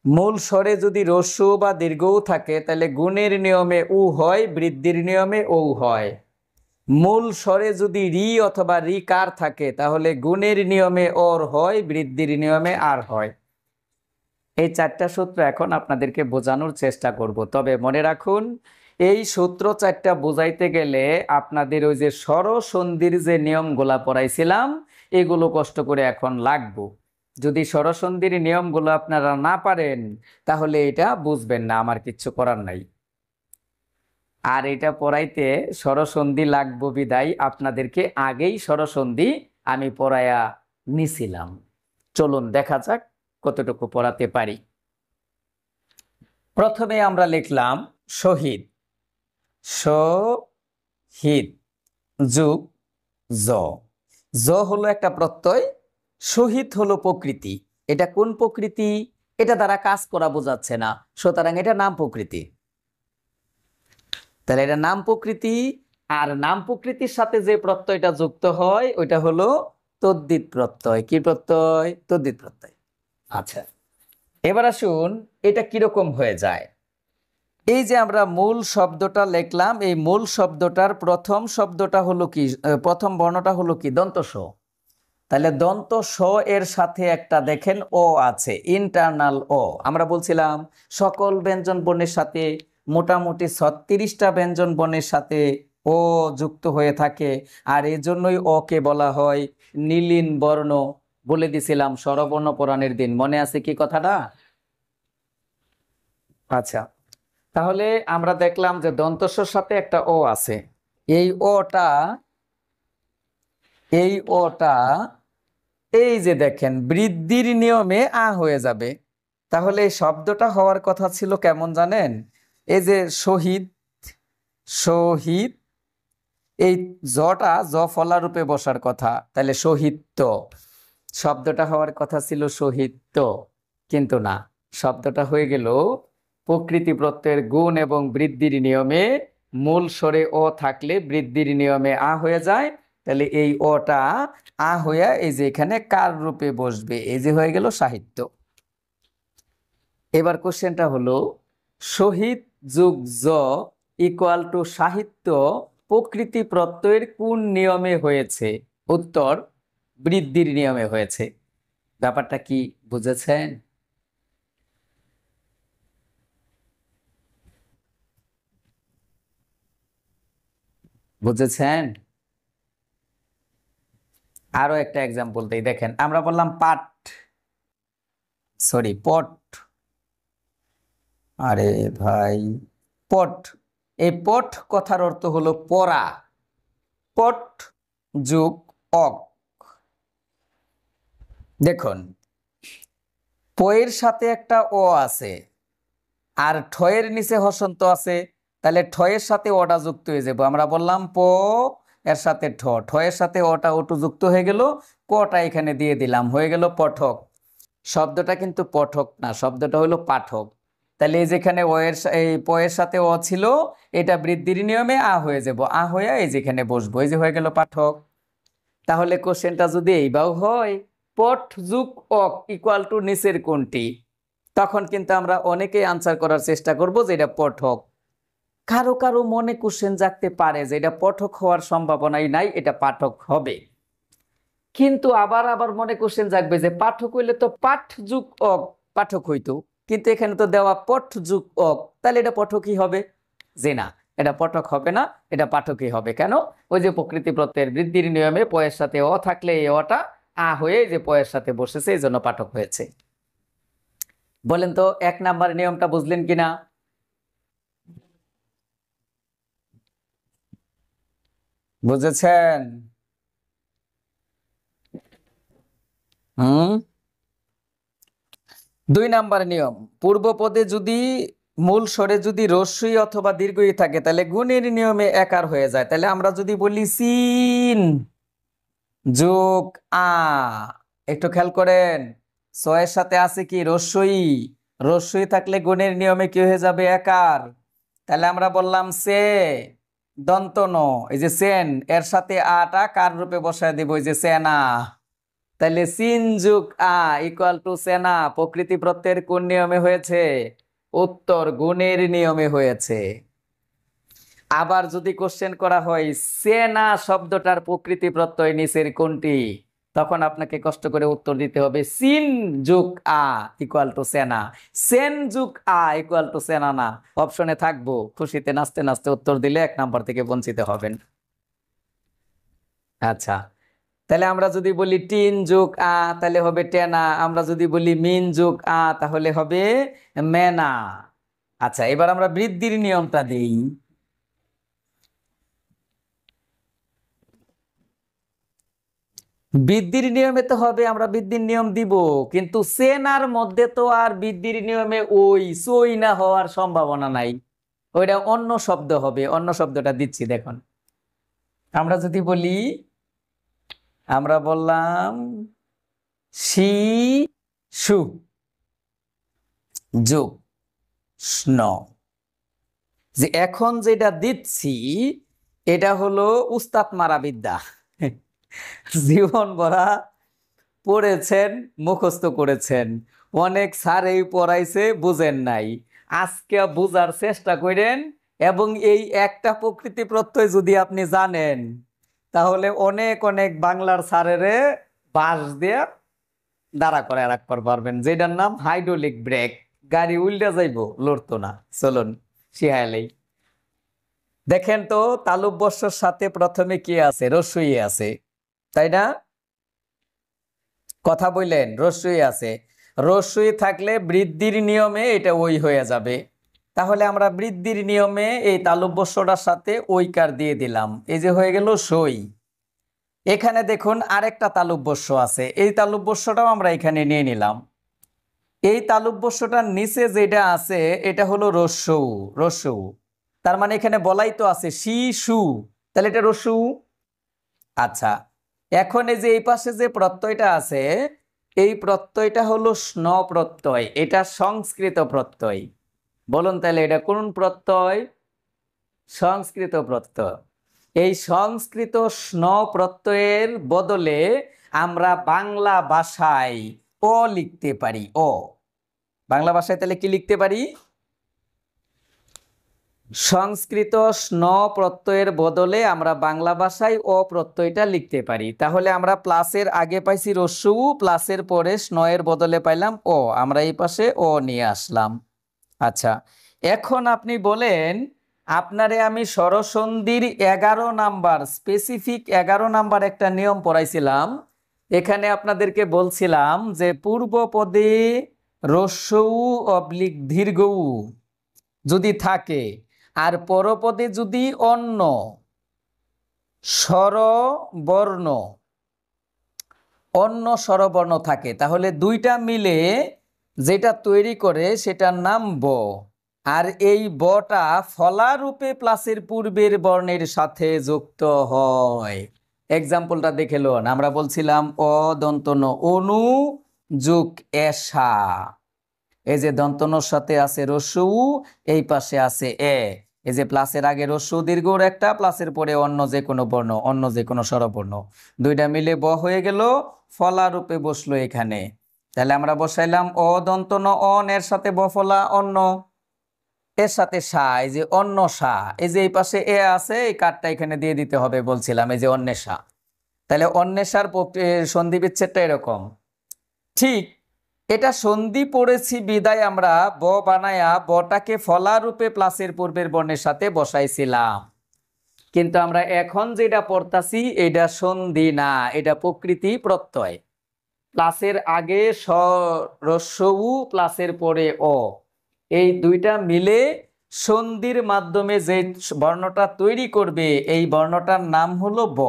মূল স্বরে যদি রস্য বা দীর্ঘও থাকে, তাহলে গুণের নিয়মে উ হয়, বৃদ্ধির নিয়মে ও হয়। মূল স্বরে যদি রি অথবা রি কার থাকে, তাহলে গুণের নিয়মে ওর হয়, বৃদ্ধির নিয়মে আর হয়। এই চারটা সূত্র এখন আপনাদেরকে বোঝানোর চেষ্টা করব। তবে মনে রাখুন, এই সূত্র চারটা বোঝাইতে গেলে আপনাদের ওই যে স্বরসন্ধির যে নিয়মগুলা পড়াইছিলাম, এগুলো কষ্ট করে এখন লাগবো। যদি স্বরসন্ধির নিয়মগুলো আপনারা না পারেন, তাহলে এটা বুঝবেন না, আমার কিচ্ছু করার নাই। আর এটা পড়াইতে স্বরসন্ধি লাগবো বিদায় আপনাদেরকে আগেই স্বরসন্ধি আমি পড়ায়া নিছিলাম। চলুন দেখা যাক কতটুকু পড়াতে পারি। প্রথমে আমরা লিখলাম শহীদ, শহীদ যুগ জ। জ হলো একটা প্রত্যয়, শহীদ হলো প্রকৃতি। এটা কোন প্রকৃতি? এটা দ্বারা কাজ করা বোঝাচ্ছে না, সুতরাং এটা নাম প্রকৃতি। তাহলে এটা নাম প্রকৃতি, আর নাম প্রকৃতির সাথে যে প্রত্যয়টা যুক্ত হয় ওইটা হলো তদ্ধিত প্রত্যয়। কি প্রত্যয়? তদ্ধিত প্রত্যয়। আচ্ছা, এবার আসুন এটা কিরকম হয়ে যায়। এই যে আমরা মূল শব্দটা লিখলাম, এই মূল শব্দটার প্রথম শব্দটা হলো কি, প্রথম বর্ণটা হলো কি? দন্ত স। তাহলে দন্ত স এর সাথে একটা দেখেন ও আছে, ইন্টারনাল ও। আমরা বলছিলাম সকল ব্যঞ্জন বর্ণের সাথে মোটামুটি 36টা ব্যঞ্জন বর্ণের সাথে ও যুক্ত হয়ে থাকে, আর এজন্যই ও কে বলা হয় নীলিন বর্ণ। বলে দিছিলাম স্বরবর্ণ পুরাণের দিন, মনে আছে কি কথাটা? আচ্ছা, তাহলে আমরা দেখলাম যে দন্তস্বর সাথে একটা ও আছে। এই ওটা, এই ওটা এই যে দেখেন বৃদ্ধির নিয়মে আ হয়ে যাবে। তাহলে এই শব্দটা হওয়ার কথা ছিল কেমন জানেন? এই যে শহীদ, শহীদ, এই জটা জ ফলা রূপে বসার কথা, তাহলে শহীদত্ব শব্দটা হওয়ার কথা ছিল শহীদত্ব, কিন্তু না, শব্দটা হয়ে গেল প্রকৃতি প্রত্যয়ের গুণ এবং বৃদ্ধির নিয়মে। মূল স্বরে ও থাকলে বৃদ্ধির নিয়মে আ হয়ে যায়। তাহলে এই ওটা আ হইয়া এই যে এখানে কার রূপে বসবে, এই যে হয়ে গেল সাহিত্য। এবার কোশ্চেনটা হলো শহীদ যোগ জ ইকুয়াল টু সাহিত্য প্রকৃতি প্রত্যয়ের কোন নিয়মে হয়েছে? উত্তর বৃদ্ধির নিয়মে হয়েছে। ব্যাপারটা কি বুঝেছেন? বুঝেছেন? আরো একটা এক্সাম্পল দেই, দেখেন আমরা বললাম পাট, সরি পট, আরে ভাই পট। এই পট কথার অর্থ হলো পড়া। পট যোগ অক। দেখুন পয়ের সাথে একটা ও আছে আর ঠয়ের নিচে হসন্ত আছে, তাহলে ঠয়ের সাথে ওটা যুক্ত হয়ে যাবো। আমরা বললাম প এর সাথে ঠ, ঠয়ের সাথে ওটা ওটু যুক্ত হয়ে গেল, পটা এখানে দিয়ে দিলাম, হয়ে গেল পঠক। শব্দটা কিন্তু পঠক না, শব্দটা হলো পাঠক। তাহলে এই যেখানে ও এর এই পয়ের সাথে ও ছিল, এটা বৃদ্ধির নিয়মে আ হয়ে যাব, আ হয়ে এই যেখানে বসবো, এই যে হয়ে গেল পাঠক। তাহলে কোশ্চেনটা যদি এইবাও হয় পট যুগ অক ইকুয়াল টু নিচের কোনটি, তখন কিন্তু আমরা অনেকেই আনসার করার চেষ্টা করব যে এটা পঠক। কারো কারো মনে কোশ্চেন জাগতে পারে যে এটা পঠক হওয়ার সম্ভাবনাই নাই, এটা পাঠক হবে। কিন্তু আবার আবার মনে কোশ্চেন জাগবে যে পাঠক হইলে তো পাঠ যুগ অক পাঠক হইতো, কিন্তু এখানে তো দেওয়া পঠ যুগ অক, তাহলে এটা পঠকই হবে। যে না, এটা পঠক হবে না, এটা পাঠকই হবে। কেন? ওই যে প্রকৃতি প্রত্যয়ের বৃদ্ধির নিয়মে পয়ের সাথে অ থাকলে এই অটা আ হয়ে যে পয়ের সাথে বসেছে, এই জন্য পাঠক হয়েছে। বলেন তো 1 নাম্বার নিয়মটা বুঝলেন কিনা? বুঝেছেন? হুম। 2 নাম্বার নিয়ম, পূর্ব পদে যদি মূল স্বরে যদি রস্যই অথবা দীর্ঘই থাকে তাহলে গুণের নিয়মে একার হয়ে যায়। তাহলে আমরা যদি বলি সিন যোগ আ, একটু খেয়াল করেন ছয়ের সাথে আছে কি রস্যই, রস্যই থাকলে গুণের নিয়মে কি হয়ে যাবে? একার। তাহলে আমরা বললাম সে দন্ত ন, এই যে সেন এর সাথে আটা কার রূপে বসায় দেব? এই যে সেনা। তাহলে সিন যুগ আ ইকুয়াল টু সেনা প্রকৃতি প্রত্যয়ের কোন নিয়মে হয়েছে? উত্তর গুণের নিয়মে হয়েছে। আবার যদি কোশ্চেন করা হয় সেনা শব্দটার প্রকৃতি প্রত্যয় নিচের কোনটি, তখন আপনাকে কষ্ট করে উত্তর দিতে হবে সিন যুগ আ ইকুয়াল টু সেনা। সেন যুগ আ ইকুয়াল টু সেনা না, অপশনে থাকবো, খুশিতে নাচতে নাচতে উত্তর দিলে 1 নাম্বার থেকে বঞ্চিত হবেন। আচ্ছা, তাহলে আমরা যদি বলি টিন যোগ আ তাহলে হবে টেনা, আমরা যদি বলি মিন যোগ আ তাহলে হবে মেনা। আচ্ছা, এবার আমরা বৃদ্ধির নিয়মটা দিই। বৃদ্ধির নিয়মে তো হবে, আমরা বৃদ্ধির নিয়ম দিব, কিন্তু সেনার মধ্যে তো আর বৃদ্ধির নিয়মে ওই সই না হওয়ার সম্ভাবনা নাই, ওইটা অন্য শব্দ হবে। অন্য শব্দটা দিচ্ছি দেখুন, আমরা যদি বলি, আমরা বললাম শিশু যোগ স্ন, যে এখন যেটা দিচ্ছি এটা হলো উস্তাদ মারা বিদ্যা। জীবন ভরা পড়েছেন, মুখস্থ করেছেন, অনেক স্যার এই পড়াইছে, বুঝেন নাই, আজকে বুঝার চেষ্টা করেন। এবং এই একটা প্রকৃতি প্রত্যয় যদি আপনি জানেন, তাহলে অনেক অনেক বাংলার স্যারেরে বাঁশ দিয়ে দাঁড়া করে রাখতে পারবেন, যেটার নাম হাইড্রোলিক ব্রেক। গাড়ি উল্টে যাইব, লড়তো না। চলুন শিহাইলেই দেখেন তো, তালুব বর্ষর সাথে প্রথমে কি আছে? রস্যই আছে, তাই না? কথা বললেন, রস্যই আছে। রস্যই থাকলে বৃদ্ধির নিয়মে এটা ওই হয়ে যাবে। তাহলে আমরা বৃদ্ধির নিয়মে এই তালুব বর্ষটার সাথে ওইকার দিয়ে দিলাম, এই যে হয়ে গেল সই। এখানে দেখুন আরেকটা তালুব বর্ষ আছে, এই তালুব বর্ষটাও আমরা এখানে নিয়ে নিলাম। এই তালুব বর্ষটার নিচে যেটা আছে এটা হলো রস্যউ। রস্যউ তার মানে এখানে বলাই তো আছে শিশু, তাহলে এটা রস্যউ। আচ্ছা, এখন এই যে এই পাশে যে প্রত্যয়টা আছে, এই প্রত্যয়টা হলো স্ন প্রত্যয়, এটা সংস্কৃত প্রত্যয়। বলুন তাহলে এটা কোন প্রত্যয়? সংস্কৃত প্রত্যয়। এই সংস্কৃত স্ন প্রত্যয়ের বদলে আমরা বাংলা ভাষায় অ লিখতে পারি। অ বাংলা ভাষায় তাহলে কি লিখতে পারি? সংস্কৃত স্ন প্রত্যয়ের বদলে আমরা বাংলা ভাষায় অ প্রত্যয়টা লিখতে পারি। তাহলে আমরা প্লাসের আগে পাইছি রস্যু, প্লাসের পরে স্নয়ের বদলে পাইলাম অ, আমরা এই পাশে অ নিয়ে আসলাম। আচ্ছা, এখন আপনি বলেন, আপনারে আমি স্বরসন্ধির 11 নাম্বার, স্পেসিফিক 11 নাম্বার একটা নিয়ম পড়াইছিলাম। এখানে আপনাদেরকে বলছিলাম যে পূর্ব পদে রস্যউ অবলিক দীর্ঘউ যদি থাকে, আর পরপদে যদি অন্য স্বরবর্ণ স্বরবর্ণ থাকে, তাহলে দুইটা মিলে যেটা তৈরি করে সেটার নাম ব। আর এই বটা ফলারূপে প্লাসের পূর্বের বর্ণের সাথে যুক্ত হয়। এক্সাম্পলটা দেখে লোন, আমরা বলছিলাম অ দন্ত ন, অনু যুক এসা। এই যে দন্তনর সাথে আছে রস্যু, এই পাশে আছে এ। এই যে প্লাসের আগে রস্যু দীর্ঘর একটা, প্লাসের পরে অন্য যে কোনো বর্ণ, অন্য যে কোনো স্বরবর্ণ, দুইটা মিলে ব হয়ে গেল, ফলারূপে বসলো এখানে। তাহলে আমরা বসাইলাম অ দন্ত ন, অন এর সাথে বফলা অন্য, এর সাথে সা, এই যে অন্য সা। এই যে এই পাশে এ আছে, এই কাঠটা এখানে দিয়ে দিতে হবে বলছিলাম, এই যে অন্বেষা। তাহলে অন্বেষার সন্ধি বিচ্ছেদটা এরকম। ঠিক এটা সন্ধি পড়েছি বিদায় আমরা ব বানায়া বটাকে ফলারূপে প্লাসের পূর্বের বর্ণের সাথে বসাইছিলাম। কিন্তু আমরা এখন যেটা পড়তাছি এটা সন্ধি না, এটা প্রকৃতি প্রত্যয়। প্লাসের আগে রস্যউ, প্লাসের পরে অ, এই দুইটা মিলে সন্ধির মাধ্যমে যে বর্ণটা তৈরি করবে, এই বর্ণটার নাম হলো ব।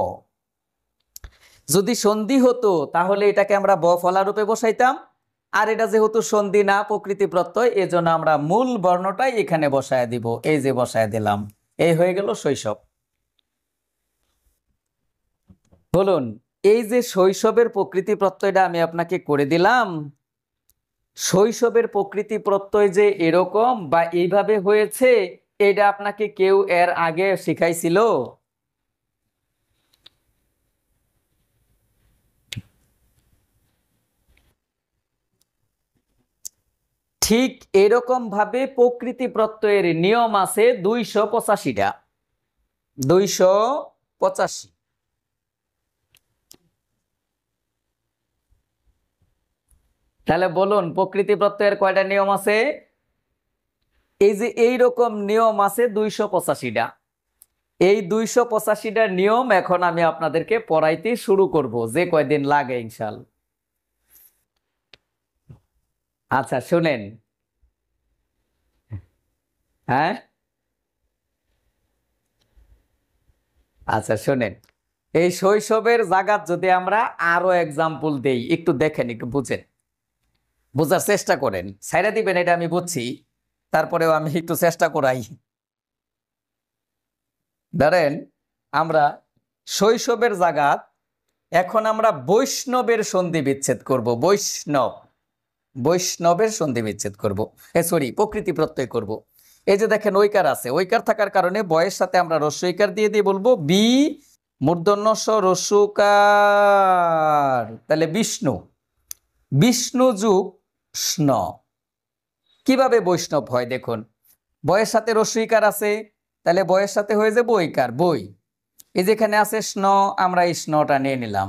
যদি সন্ধি হতো তাহলে এটাকে আমরা ব ফলারূপে বসাইতাম, আর এটা যেহেতু সন্ধি না, প্রকৃতি প্রত্যয়, এজন্য আমরা মূল বর্ণটাই এখানে বসায় দিব। এই যে বসায় দিলাম, এই হয়ে গেল শৈশব। বলুন, এই যে শৈশবের প্রকৃতি প্রত্যয়টা আমি আপনাকে করে দিলাম, শৈশবের প্রকৃতি প্রত্যয় যে এরকম বা এইভাবে হয়েছে, এটা আপনাকে কেউ এর আগে শিখাইছিল? ঠিক এরকম ভাবে প্রকৃতি প্রত্যয়ের নিয়ম আছে 285টা। 285। তাহলে বলুন প্রকৃতি প্রত্যয়ের কয়টা নিয়ম আছে? এই যে এইরকম নিয়ম আছে 285টা। এই 285টা নিয়ম এখন আমি আপনাদেরকে পড়াইতে শুরু করব, যে কয়দিন লাগে ইনশাআল্লাহ। আচ্ছা শুনেন, হ্যাঁ আচ্ছা শুনেন, এই শৈশবের জায়গা যদি আমরা আরো এক্সাম্পল দেই, একটু দেখেন, একটু বুঝেন, বোঝার চেষ্টা করেন। ছাইড়া দিবেন এটা আমি বুঝছি, তারপরেও আমি একটু চেষ্টা করাই। ধরেন আমরা শৈশবের জায়গা, এখন আমরা বৈষ্ণবের সন্ধি বিচ্ছেদ করব। বৈষ্ণবের সন্ধি বিচ্ছেদ করব, সরি প্রকৃতি প্রত্যয় করব। এই যে দেখেন ঐকার আছে, ঐকার থাকার কারণে বয়ের সাথে আমরা রস্যইকার দিয়ে দিয়ে বলবো বি মূর্ধন্য স রস্যকার, তাহলে বিষ্ণু, বিষ্ণু যুগ স্ন। কিভাবে বৈষ্ণব হয় দেখুন, বয়ের সাথে রস্যইকার আছে, তাহলে বয়ের সাথে হয়ে যাবে বইকার, বই। এই যেখানে আছে স্ন, আমরা এই স্নটা নিয়ে নিলাম।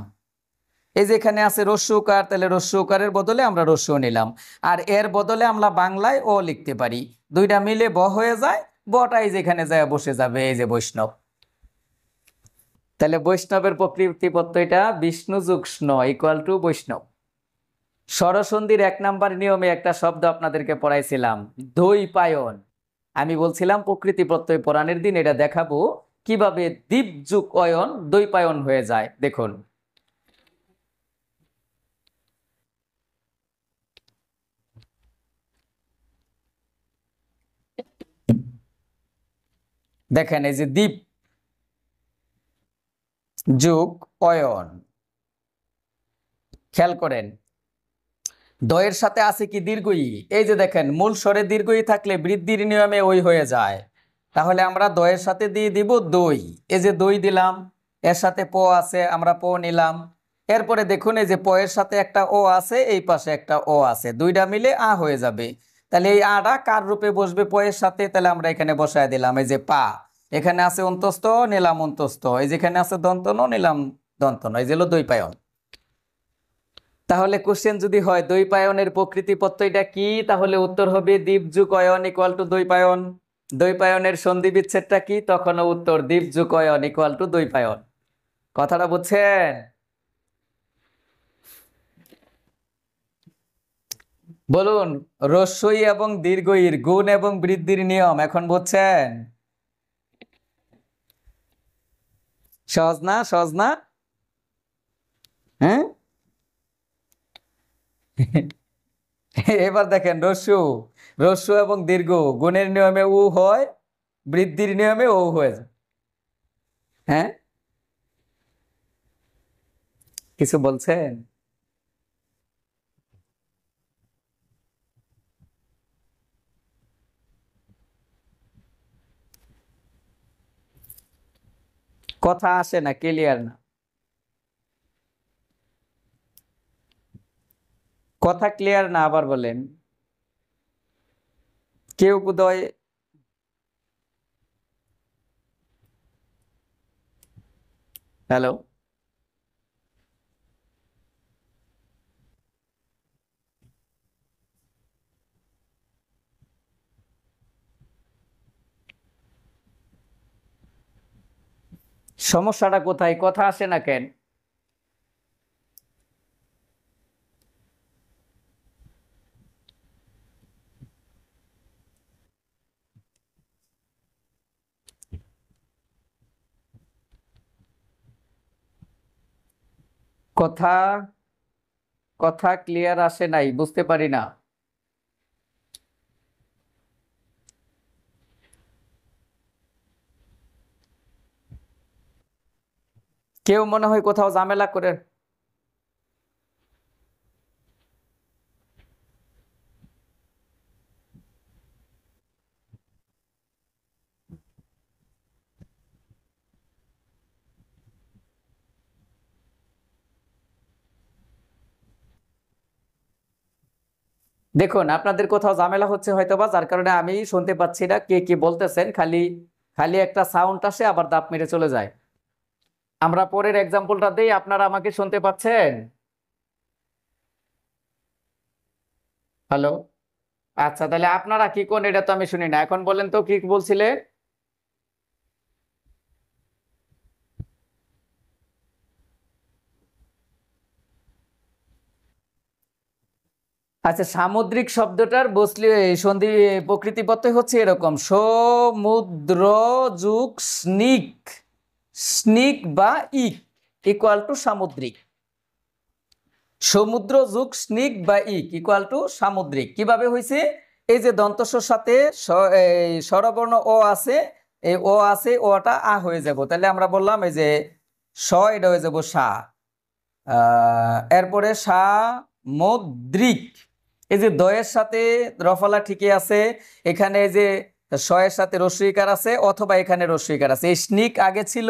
এই যেখানে আছে রস্যকার, তাহলে রস্যকারের বদলে আমরা রস্য নিলাম। আর এর বদলে আমরা বাংলায় ও লিখতে পারি, দুইটা মিলে ব হয়ে যায়, বটাই যেখানে যায় বসে যাবে, এই যে বৈষ্ণব। তাহলে বৈষ্ণবের প্রকৃতি প্রত্যয়টা বিষ্ণু যুগ স্ন ইকুয়াল টু বৈষ্ণব। স্বরসন্ধির 1 নাম্বার নিয়মে একটা শব্দ আপনাদেরকে পড়াইছিলাম, দ্বৈপায়ন। আমি বলছিলাম প্রকৃতি প্রত্যয় পড়ানোর দিন এটা দেখাবো কিভাবে দীপ যুগ অয়ন দ্বৈপায়ন হয়ে যায়। দেখুন, দেখেন এই যে দীপ যুগ অয়ন, খেয়াল করেন দয়ের সাথে আছে কি দীর্ঘই। এই যে দেখেন মূল স্বরে দীর্ঘই থাকলে বৃদ্ধির নিয়মে ওই হয়ে যায়, তাহলে আমরা দয়ের সাথে দিয়ে দিব দই। এই যে দই দিলাম, এর সাথে প আছে, আমরা প নিলাম। এরপরে দেখুন এই যে প এর সাথে একটা ও আছে, এই পাশে একটা ও আছে, দুইটা মিলে আ হয়ে যাবে। তাহলে এই আটা কার রূপে বসবে প এর সাথে, তাহলে আমরা এখানে বসায় দিলাম এই যে পা। এখানে আছে অন্তস্থ, নিলাম অন্তস্থ। এই যেখানে আছে দন্তন, নিলাম দন্তন। এই যে হলো দ্বৈপায়ন। তাহলে কোশ্চেন যদি হয় দ্বৈপায়নের প্রকৃতি প্রত্যয়টা কি, তাহলে উত্তর হবে দীপ যুগ অয়ন ইকুয়াল টু দ্বৈপায়ন। দ্বৈপায়নের সন্ধি বিচ্ছেদটা কি, তখনও উত্তর দীপ যুগ অয়ন ইকুয়াল টু দ্বৈপায়ন। কথাটা বুঝছেন? বলুন, রস্যই এবং দীর্ঘইর গুণ এবং বৃদ্ধির নিয়ম এখন বুঝছেন? সহজ না? সহজ না? হ্যাঁ। এবার দেখেন রস্যু, রস্যু এবং দীর্ঘ গুণের নিয়মে উ হয়, বৃদ্ধির নিয়মে ও হয়ে যায়। হ্যাঁ, কিছু বলছেন? কথা আসে না, ক্লিয়ার না, কথা ক্লিয়ার না, আবার বলেন। কেউ বোধহয় হ্যালো, সমস্যাটা কোথায়? কথা আসে না কেন? কথা, কথা ক্লিয়ার আসে নাই, বুঝতে পারি না। কেউ মনে হয় কোথাও ঝামেলা করে। দেখুন আপনাদের কোথাও ঝামেলা হচ্ছে হয়তোবা, যার কারণে আমি শুনতে পাচ্ছি না কে কি বলতেছেন, খালি খালি একটা সাউন্ড আসে আবার দাপ মেরে চলে যায়। আমরা পরের এক্সাম্পলটা দেই, আপনারা আমাকে শুনতে পাচ্ছেন? হ্যালো, আচ্ছা তাহলে আপনারা কি কোন, এটা তো আমি শুনি না। এখন বলেন তো কি বলছিলে? আচ্ছা, সামুদ্রিক শব্দটার বসলে সন্ধি প্রকৃতি প্রত্যয় হচ্ছে এরকম, সমুদ্র যুগ স্নিক, স্নিক বা ইক ইকুয়াল টু সামুদ্রিক। সমুদ্র যুগ স্নিক বা ইক ইকুয়াল টু সামুদ্রিক। কিভাবে হয়েছে? এই যে দন্তস্বর সাথে এই স্বরবর্ণ ও আছে, এই ও আছে, ওটা আ হয়ে যাব। তাহলে আমরা বললাম এই যে স, এটা হয়ে যাব সা। এরপরে সামুদ্রিক, এই যে দয়ের সাথে রফালা ঠিকই আছে, এখানে এই যে শয়ের সাথে রস্যইকার আছে, অথবা এখানে রস্যইকার আছে। এই স্নিক আগে ছিল,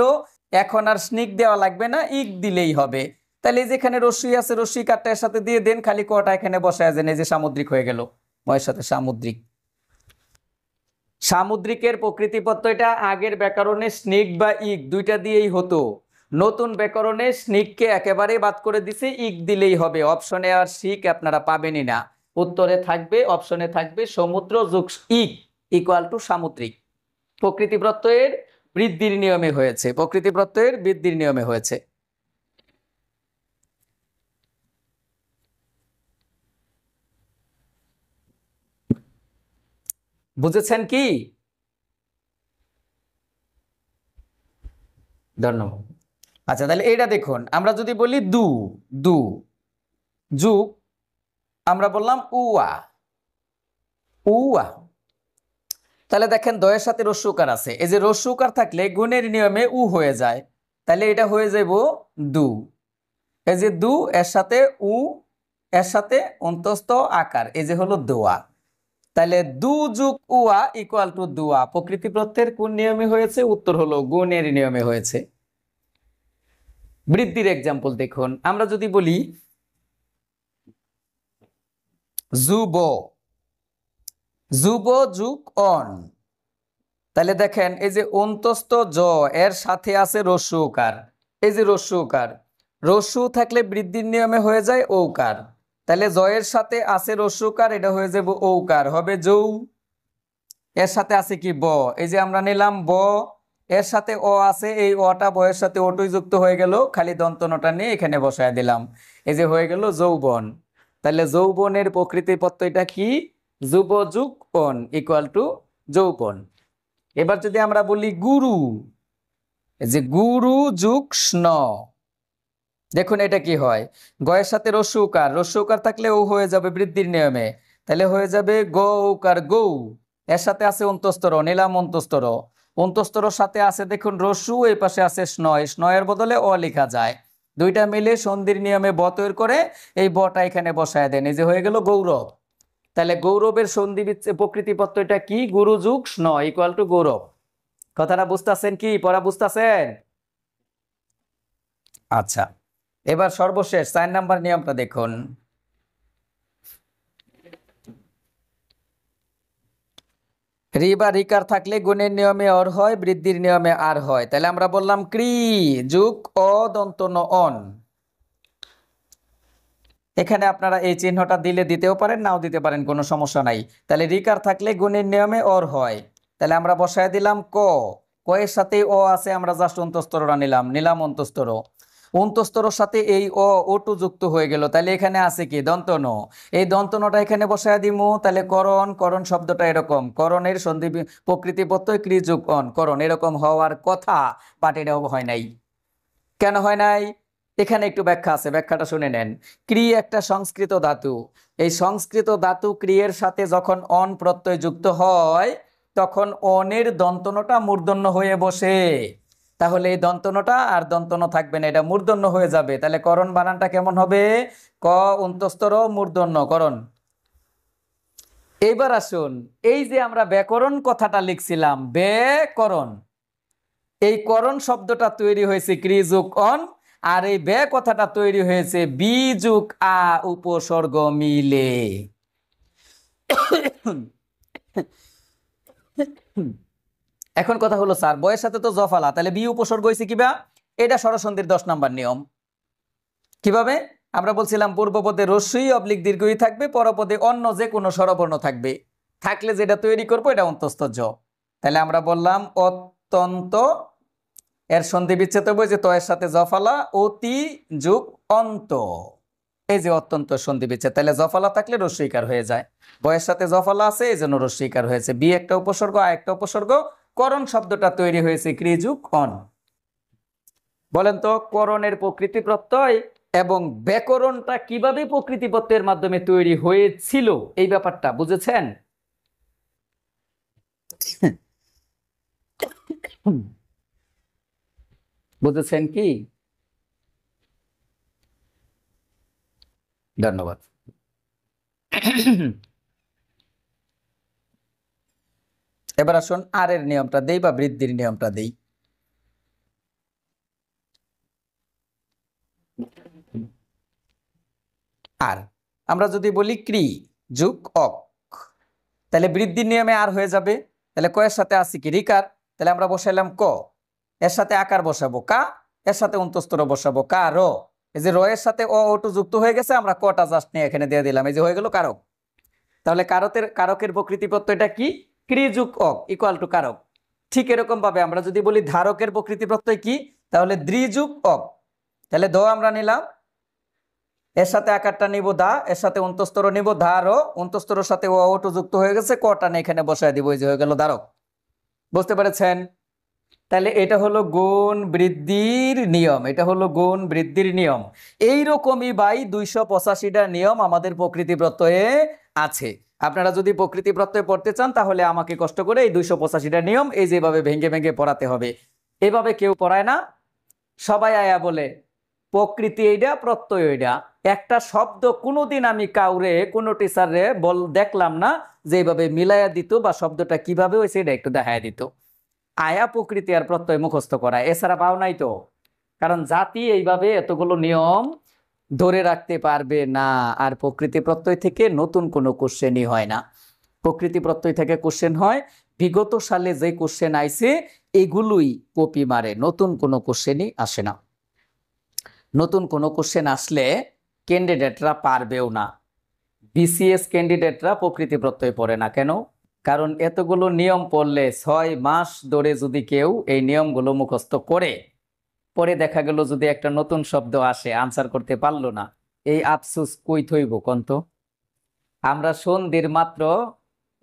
এখন আর স্নিক দেওয়া লাগবে না, ইক দিলেই হবে। তাহলে এই যেখানে রস্যই আছে, রস্যই কারটা এর সাথে দিয়ে দেন, খালি কটা এখানে বসায় দেন, এই যে সামুদ্রিক হয়ে গেল, ময়ের সাথে সামুদ্রিক। সামুদ্রিকের প্রকৃতিপত্র এটা আগের ব্যাকরণে স্নিক বা ইক দুইটা দিয়েই হতো, নতুন ব্যাকরণে স্নিককে একেবারেই বাদ করে দিছে, ইক দিলেই হবে। অপশনে আর শিক আপনারা পাবেনই না, উত্তরে থাকবে, অপশনে থাকবে সমুদ্র যোগ ইক ইকুয়াল টু সামুদ্রিক। প্রকৃতি প্রত্যয়ের বৃদ্ধির নিয়মে হয়েছে, প্রকৃতি প্রত্যয়ের বৃদ্ধির নিয়মে হয়েছে। বুঝেছেন কি? ধন্যবাদ। আচ্ছা, তাহলে এটা দেখুন, আমরা যদি বলি দু, দু যুগ আমরা বললাম উয়া, উয়া, তাহলে দেখেন দয়ের সাথে রস্যুকার আছে, এই যে রস্যুকার থাকলে গুণের নিয়মে উ হয়ে যায়, তাহলে এটা হয়ে যাব দু। এই যে দু এর সাথে উ, এর সাথে অন্তস্থ আকার, এই যে হলো দোয়া, তাহলে দু যুগ উয়া ইকুয়াল টু দুয়া। প্রকৃতি প্রত্যয়ের কোন নিয়মে হয়েছে? উত্তর হলো গুণের নিয়মে হয়েছে। বৃদ্ধির এক্সাম্পল দেখুন, আমরা যদি বলি যুব, যুব যুগ অন, তাহলে দেখেন এই যে অন্তস্থ জ এর সাথে আছে রস্যুকার, এই যে রস্যুকার, রস্যু থাকলে বৃদ্ধির নিয়মে হয়ে যায় ঔকার, তাহলে জয়ের সাথে আছে রস্যুকার, এটা হয়ে যাবে ঔকার, হবে যৌ। এর সাথে আছে কি ব, এই যে আমরা নিলাম ব, এর সাথে অ আছে, এই অটা বয়ের সাথে ওটুই যুক্ত হয়ে গেল, খালি দন্তনটা নিয়ে এখানে বসায় দিলাম, এই যে হয়ে গেল যৌবন। তাহলে যৌবনের প্রকৃতি প্রত্যয়টা কি? যুব যুগ অন ইকুয়াল টু যৌবন। এবার যদি আমরা বলি গুরু, এই যে গুরু যুগ স্ন, দেখুন এটা কি হয়, গয়ের সাথে রস্যুকার, রস্যুকার থাকলে ও হয়ে যাবে বৃদ্ধির নিয়মে, তাহলে হয়ে যাবে গ উকার গৌ, এর সাথে আছে অন্তস্তর, নিলাম অন্তস্তর, অন্তস্তরের সাথে আছে দেখুন রস্যু, এই পাশে আছে স্নয়, স্নয়ের বদলে অ লেখা যায়, দুইটা মিলে সন্ধির নিয়মে ব তৈরি করে এই বটা এখানে বসায় দেন, এই যে হয়ে গেল গৌরব। তাহলে গৌরবের সন্ধি প্রকৃতি প্রত্যয়টা কি? গুরু যুগ স্ন ইকুয়াল টু গৌরব। কথাটা বুঝতেছেন কি? পড়া বুঝতেছেন? আচ্ছা, এবার সর্বশেষ 4 নাম্বার নিয়মটা দেখুন, রি বা রিকার থাকলে গুণের নিয়মে অর হয়, বৃদ্ধির নিয়মে আর হয়। তাহলে আমরা বললাম ক্রি যুগ অ দন্ত ন অন, এখানে আপনারা এই চিহ্নটা দিলে দিতেও পারেন, নাও দিতে পারেন, কোনো সমস্যা নাই। তাহলে রিকার থাকলে গুণের নিয়মে অর হয়, তাহলে আমরা বসায় দিলাম ক, ক এর সাথে অ আছে, আমরা জাস্ট অন্তস্তরটা নিলাম, নিলাম অন্তস্তর, অন্তস্তরের সাথে এই অ ওটু যুক্ত হয়ে গেল, তাহলে এখানে আছে কি? দন্তন, এই দন্তনটা এখানে বসায় দিমু, তাহলে করণ, করণ শব্দটা এরকম, করণের সন্ধি প্রকৃতি প্রত্যয় ক্রি যুগ অন, করণ এরকম হওয়ার কথা, বাট এটাও হয় নাই। কেন হয় নাই? এখানে একটু ব্যাখ্যা আছে, ব্যাখ্যাটা শুনে নেন। ক্রি একটা সংস্কৃত ধাতু, এই সংস্কৃত ধাতু ক্রিয়ের সাথে যখন অন প্রত্যয় যুক্ত হয় তখন অনের দন্তনটা মূর্ধন্য হয়ে বসে, তাহলে এই দন্তনটা আর দন্তন থাকবে না, এটা মূর্ধন্য হয়ে যাবে, তাহলে করণ বানানটা কেমন হবে? ক অন্তস্তর মূর্ধন্য করণ। এইবার আসুন, এই যে আমরা ব্যাকরণ কথাটা লিখছিলাম ব্যাকরণ, এই করণ শব্দটা তৈরি হয়েছে ক্রি যুগ অন, আর এই বে কথাটা তৈরি হয়েছে বি যুগ আ উপসর্গ মিলে। এখন কথা হলো স্যার বয়ের সাথে তো জফালা, তাহলে বি উপসর্গ হয়েছে কিবা? এটা স্বরসন্ধির 10 নাম্বার নিয়ম। কিভাবে? আমরা বলছিলাম পূর্বপদে রস্যই অবলিক দীর্ঘই থাকবে, পরপদে অন্য যে কোনো স্বরবর্ণ থাকবে, থাকলে যেটা তৈরি করবো এটা অন্তস্থ জ। তাহলে আমরা বললাম অত্যন্ত, এর সন্ধি বিচ্ছেদ হবে যে তয়ের সাথে জফালা, অতি যুগ অন্ত, এই যে অত্যন্ত সন্ধি বিচ্ছেদ, তাহলে জফালা থাকলে রস্যইকার হয়ে যায়, বয়ের সাথে জফালা আছে এই জন্য রস্যইকার হয়েছে, বি একটা উপসর্গ আ একটা উপসর্গ, করণ শব্দটা তৈরি হয়েছে ক্রি যুগ অন। বলেন তো করণের প্রকৃতি প্রত্যয় এবং ব্যাকরণটা কিভাবে প্রকৃতি প্রত্যয়ের মাধ্যমে তৈরি হয়েছিল, এই ব্যাপারটা বুঝেছেন? বুঝেছেন কি? ধন্যবাদ। এবার আসুন আর এর নিয়মটা দেই বা বৃদ্ধির নিয়মটা দেই। আর আমরা যদি বলি ক্রি যুগ অক, তাহলে বৃদ্ধির নিয়মে আর হয়ে যাবে। তাহলে ক এর সাথে আসি কি রিকার, তাহলে আমরা বসাইলাম ক, এর সাথে আকার বসাবো কা, এর সাথে অন্তস্তর বসাবো কা র। এই যে র এর সাথে অ ওটু যুক্ত হয়ে গেছে, আমরা কটা জাস্ট নিয়ে এখানে দিয়ে দিলাম, এই যে হয়ে গেল কারক। তাহলে কারকের প্রকৃতি প্রত্যয়টা কি? ক্রি যুগ অক ইকুয়াল টু কারক। ঠিক এরকম ভাবে আমরা যদি বলি ধারকের প্রকৃতি প্রত্যয় কি, তাহলে দ্রি যুগ অক। তাহলে দ আমরা নিলাম, এর সাথে আকারটা নিব দা, এর সাথে অন্তস্তর নিব ধা র, অন্তস্তরের সাথে ও ওটু যুক্ত হয়ে গেছে, কটা নিয়ে এখানে বসায় দিব, এই যে হয়ে গেল ধারক। বুঝতে পেরেছেন? তাহলে এটা হলো গুণ বৃদ্ধির নিয়ম, এটা হলো গুণ বৃদ্ধির নিয়ম। এইরকমই ভাই 285টা নিয়ম আমাদের প্রকৃতি প্রত্যয়ে আছে। আপনারা যদি প্রকৃতি প্রত্যয় পড়তে চান তাহলে আমাকে কষ্ট করে এই 285টা নিয়ম এই যেভাবে ভেঙে ভেঙে পড়াতে হবে। এভাবে কেউ পড়ায় না, সবাই আয়া বলে প্রকৃতি এইটা প্রত্যয় এইটা। একটা শব্দ কোনোদিন আমি কাউরে কোনো টিচারে দেখলাম না যে এইভাবে মিলাইয়া দিত বা শব্দটা কিভাবে হয়েছে এটা একটু দেখায় দিত। আয়া প্রকৃতি আর প্রত্যয় মুখস্থ করা এছাড়া পাও নাই তো। কারণ জাতি এইভাবে এতগুলো নিয়ম ধরে রাখতে পারবে না। আর প্রকৃতি প্রত্যয় থেকে নতুন কোনো কোশ্চেনই হয় না। প্রকৃতি প্রত্যয় থেকে কোশ্চেন হয় বিগত সালে যে কোশ্চেন আইছে এগুলোই কপি মারে, নতুন কোনো কোশ্চেনই আসে না। নতুন কোনো কোশ্চেন আসলে ক্যান্ডিডেটরা পারবেও না। বিসিএস ক্যান্ডিডেটরা প্রকৃতি প্রত্যয় পড়ে না কেন? কারণ এতগুলো নিয়ম পড়লে 6 মাস ধরে যদি কেউ এই নিয়মগুলো মুখস্থ করে পরে দেখা গেল যদি একটা নতুন শব্দ আসে আনসার করতে পারলো না, এই আফসোস কই থইব কন্ত? আমরা সন্ধির মাত্র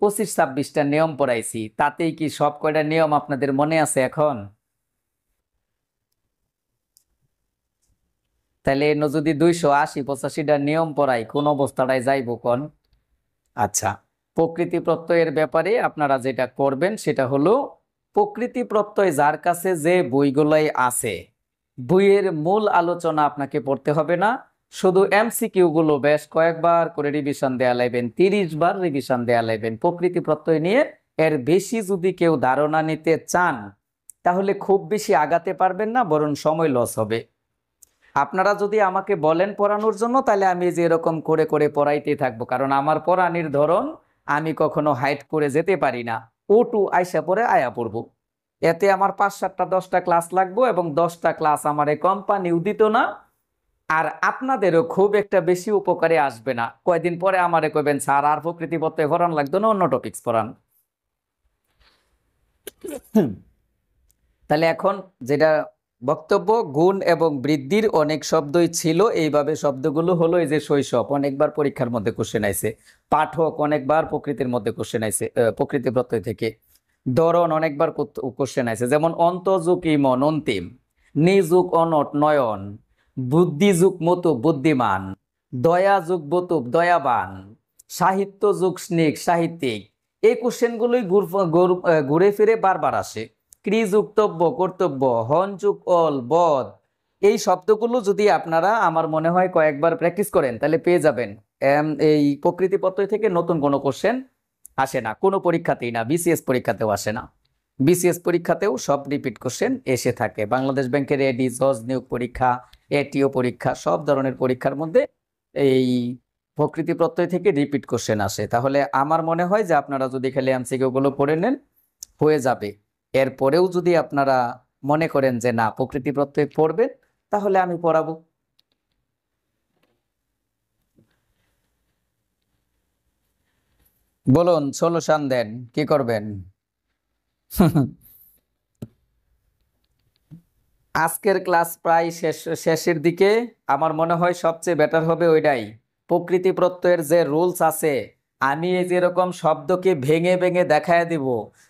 25-26টা নিয়ম পড়াইছি, তাতেই কি সব কয়টা নিয়ম আপনাদের মনে আছে এখন? তাহলে যদি 280-85টা নিয়ম পড়াই কোন অবস্থাটায় যাইব কোন? আচ্ছা, প্রকৃতি প্রত্যয়ের ব্যাপারে আপনারা যেটা করবেন সেটা হলো প্রকৃতি প্রত্যয় যার কাছে যে বইগুলাই আছে বইয়ের মূল আলোচনা আপনাকে পড়তে হবে না, শুধু এমসিকিউ গুলো বেশ কয়েকবার করে রিভিশন দেয়া লাগবেন, 30 বার রিভিশন দেয়া লাগবেন প্রকৃতি প্রত্যয় নিয়ে। এর বেশি যদি কেউ ধারণা নিতে চান তাহলে খুব বেশি আগাতে পারবেন না, বরং সময় লস হবে। আপনারা যদি আমাকে বলেন পড়ানোর জন্য তাহলে আমি যে এরকম করে করে পড়াইতে থাকবো, কারণ আমার পড়ানির ধরন আমি কখনো হাইট করে যেতে পারি না, ও টু আইসা পরে আয়া পড়বো। এতে আমার 5-7টা 10টা ক্লাস লাগবো এবং 10টা ক্লাস আমার এই কোম্পানিও দিত না। আর আপনাদেরও খুব একটা বেশি উপকারে আসবে না। কয়েকদিন পরে আমারে কইবেন স্যার আর প্রকৃতি প্রত্যয় পড়ান লাগতো না, অন্য টপিকস পড়ান। তাহলে এখন যেটা বক্তব্য, গুণ এবং বৃদ্ধির অনেক শব্দই ছিল এইভাবে, শব্দগুলো হলো এই যে শৈশব অনেকবার পরীক্ষার মধ্যে কোশ্চেন আইছে, পাঠক অনেকবার প্রকৃতির মধ্যে কোশ্চেন আইছে প্রকৃতি প্রত্যয় থেকে, ধরন অনেকবার কোশ্চেন আইছে, যেমন অন্তযুগ ইমন অন্তিম, নিযুগ অনট নয়ন, বুদ্ধি যুগ মতুব বুদ্ধিমান, দয়া যুগ বতুব দয়াবান, সাহিত্য যুগ স্নিক সাহিত্যিক। এই কোশ্চেনগুলোই ঘুরে ফিরে বারবার আসে। ক্রিযুক্তব্য কর্তব্য, হনযুগ অল বদ, এই শব্দগুলো যদি আপনারা আমার মনে হয় কয়েকবার প্র্যাকটিস করেন তাহলে পেয়ে যাবেন। এই প্রকৃতি প্রত্যয় থেকে নতুন কোনো কোশ্চেন আসে না, কোনো পরীক্ষাতেই না, বিসিএস পরীক্ষাতেও আসে না। বিসিএস পরীক্ষাতেও সব রিপিট কোশ্চেন এসে থাকে। বাংলাদেশ ব্যাংকের এডি জজ নিয়োগ পরীক্ষা, এটিও পরীক্ষা, সব ধরনের পরীক্ষার মধ্যে এই প্রকৃতি প্রত্যয় থেকে রিপিট কোশ্চেন আসে। তাহলে আমার মনে হয় যে আপনারা যদি খালি এমসিকিউ গুলো পড়ে নেন হয়ে যাবে। এরপরেও যদি আপনারা মনে করেন যে না প্রকৃতি প্রত্যয় পড়বেন তাহলে আমি পড়াবো। বলুন, সলিউশন দেন, কি করবেন? আজকের ক্লাস প্রায় শেষের দিকে। আমার মনে হয় সবচেয়ে বেটার হবে ওইটাই, প্রকৃতি প্রত্যয়ের যে রুলস আছে আমি এই যেরকম শব্দকে ভেঙে ভেঙে দেখায় দিব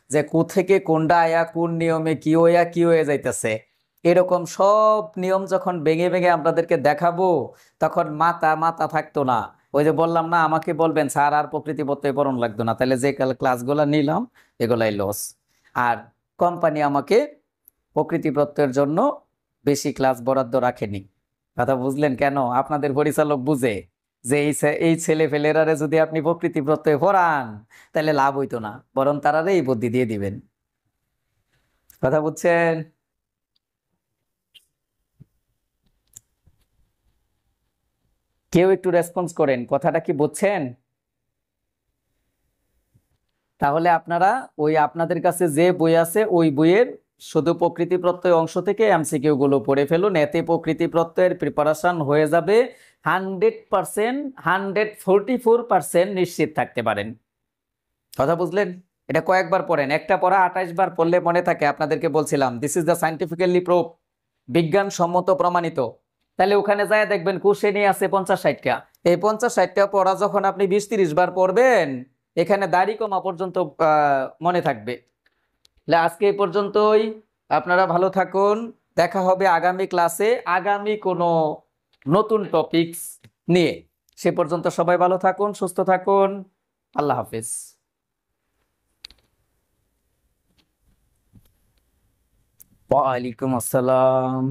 যে কোথেকে কোনটা আয়া কোন নিয়মে কি হইয়া কি হয়ে যাইতেছে, এরকম সব নিয়ম যখন ভেঙে ভেঙে আপনাদেরকে দেখাবো তখন মাথা মাথা থাকতো না। ওই যে বললাম না, আমাকে বলবেন স্যার আর প্রকৃতি প্রত্যয় পড়ন লাগতো না, তাহলে যে ক্লাসগুলো নিলাম এগুলাই লস। আর কোম্পানি আমাকে প্রকৃতি প্রত্যয়ের জন্য বেশি ক্লাস বরাদ্দ রাখেনি। কথা বুঝলেন কেন? আপনাদের পরিচালক বুঝে যে এই ছেলে ফেলেরারে যদি আপনি প্রকৃতি প্রত্যয় পড়ান তাহলে লাভ হইতো না, বরং তারারে এই বুদ্ধি দিয়ে দিবেন। কথা বুঝছেন? কেউ একটু রেসপন্স করেন, কথাটা কি বুঝছেন? তাহলে আপনারা ওই আপনাদের কাছে যে বই আছে ওই বইয়ের শুধু প্রকৃতি প্রত্যয় অংশ থেকে এমসিকিউ গুলো পড়ে ফেলুন, এতে প্রকৃতি প্রত্যয়ের প্রিপারেশন হয়ে যাবে 100%, 144% নিশ্চিত থাকতে পারেন। কথা বুঝলেন? এটা কয়েকবার পড়েন, একটা পড়া 28 বার পড়লে মনে থাকে। আপনাদেরকে বলছিলাম this is the scientifically proof, বিজ্ঞানসম্মত প্রমাণিত। তাহলে ওখানে যায় দেখবেন কোশ্চেনই আছে 50-60টা। এই 50-60টা পড়া যখন আপনি 20-30 বার পড়বেন, এখানে দাড়ি কমা পর্যন্ত মনে থাকবে। তাহলে আজকে এই পর্যন্তই, আপনারা ভালো থাকুন। দেখা হবে আগামী ক্লাসে আগামী কোনো নতুন টপিকস নিয়ে। সে পর্যন্ত সবাই ভালো থাকুন, সুস্থ থাকুন। আল্লাহ হাফিজ। ওয়ালাইকুম আসসালাম।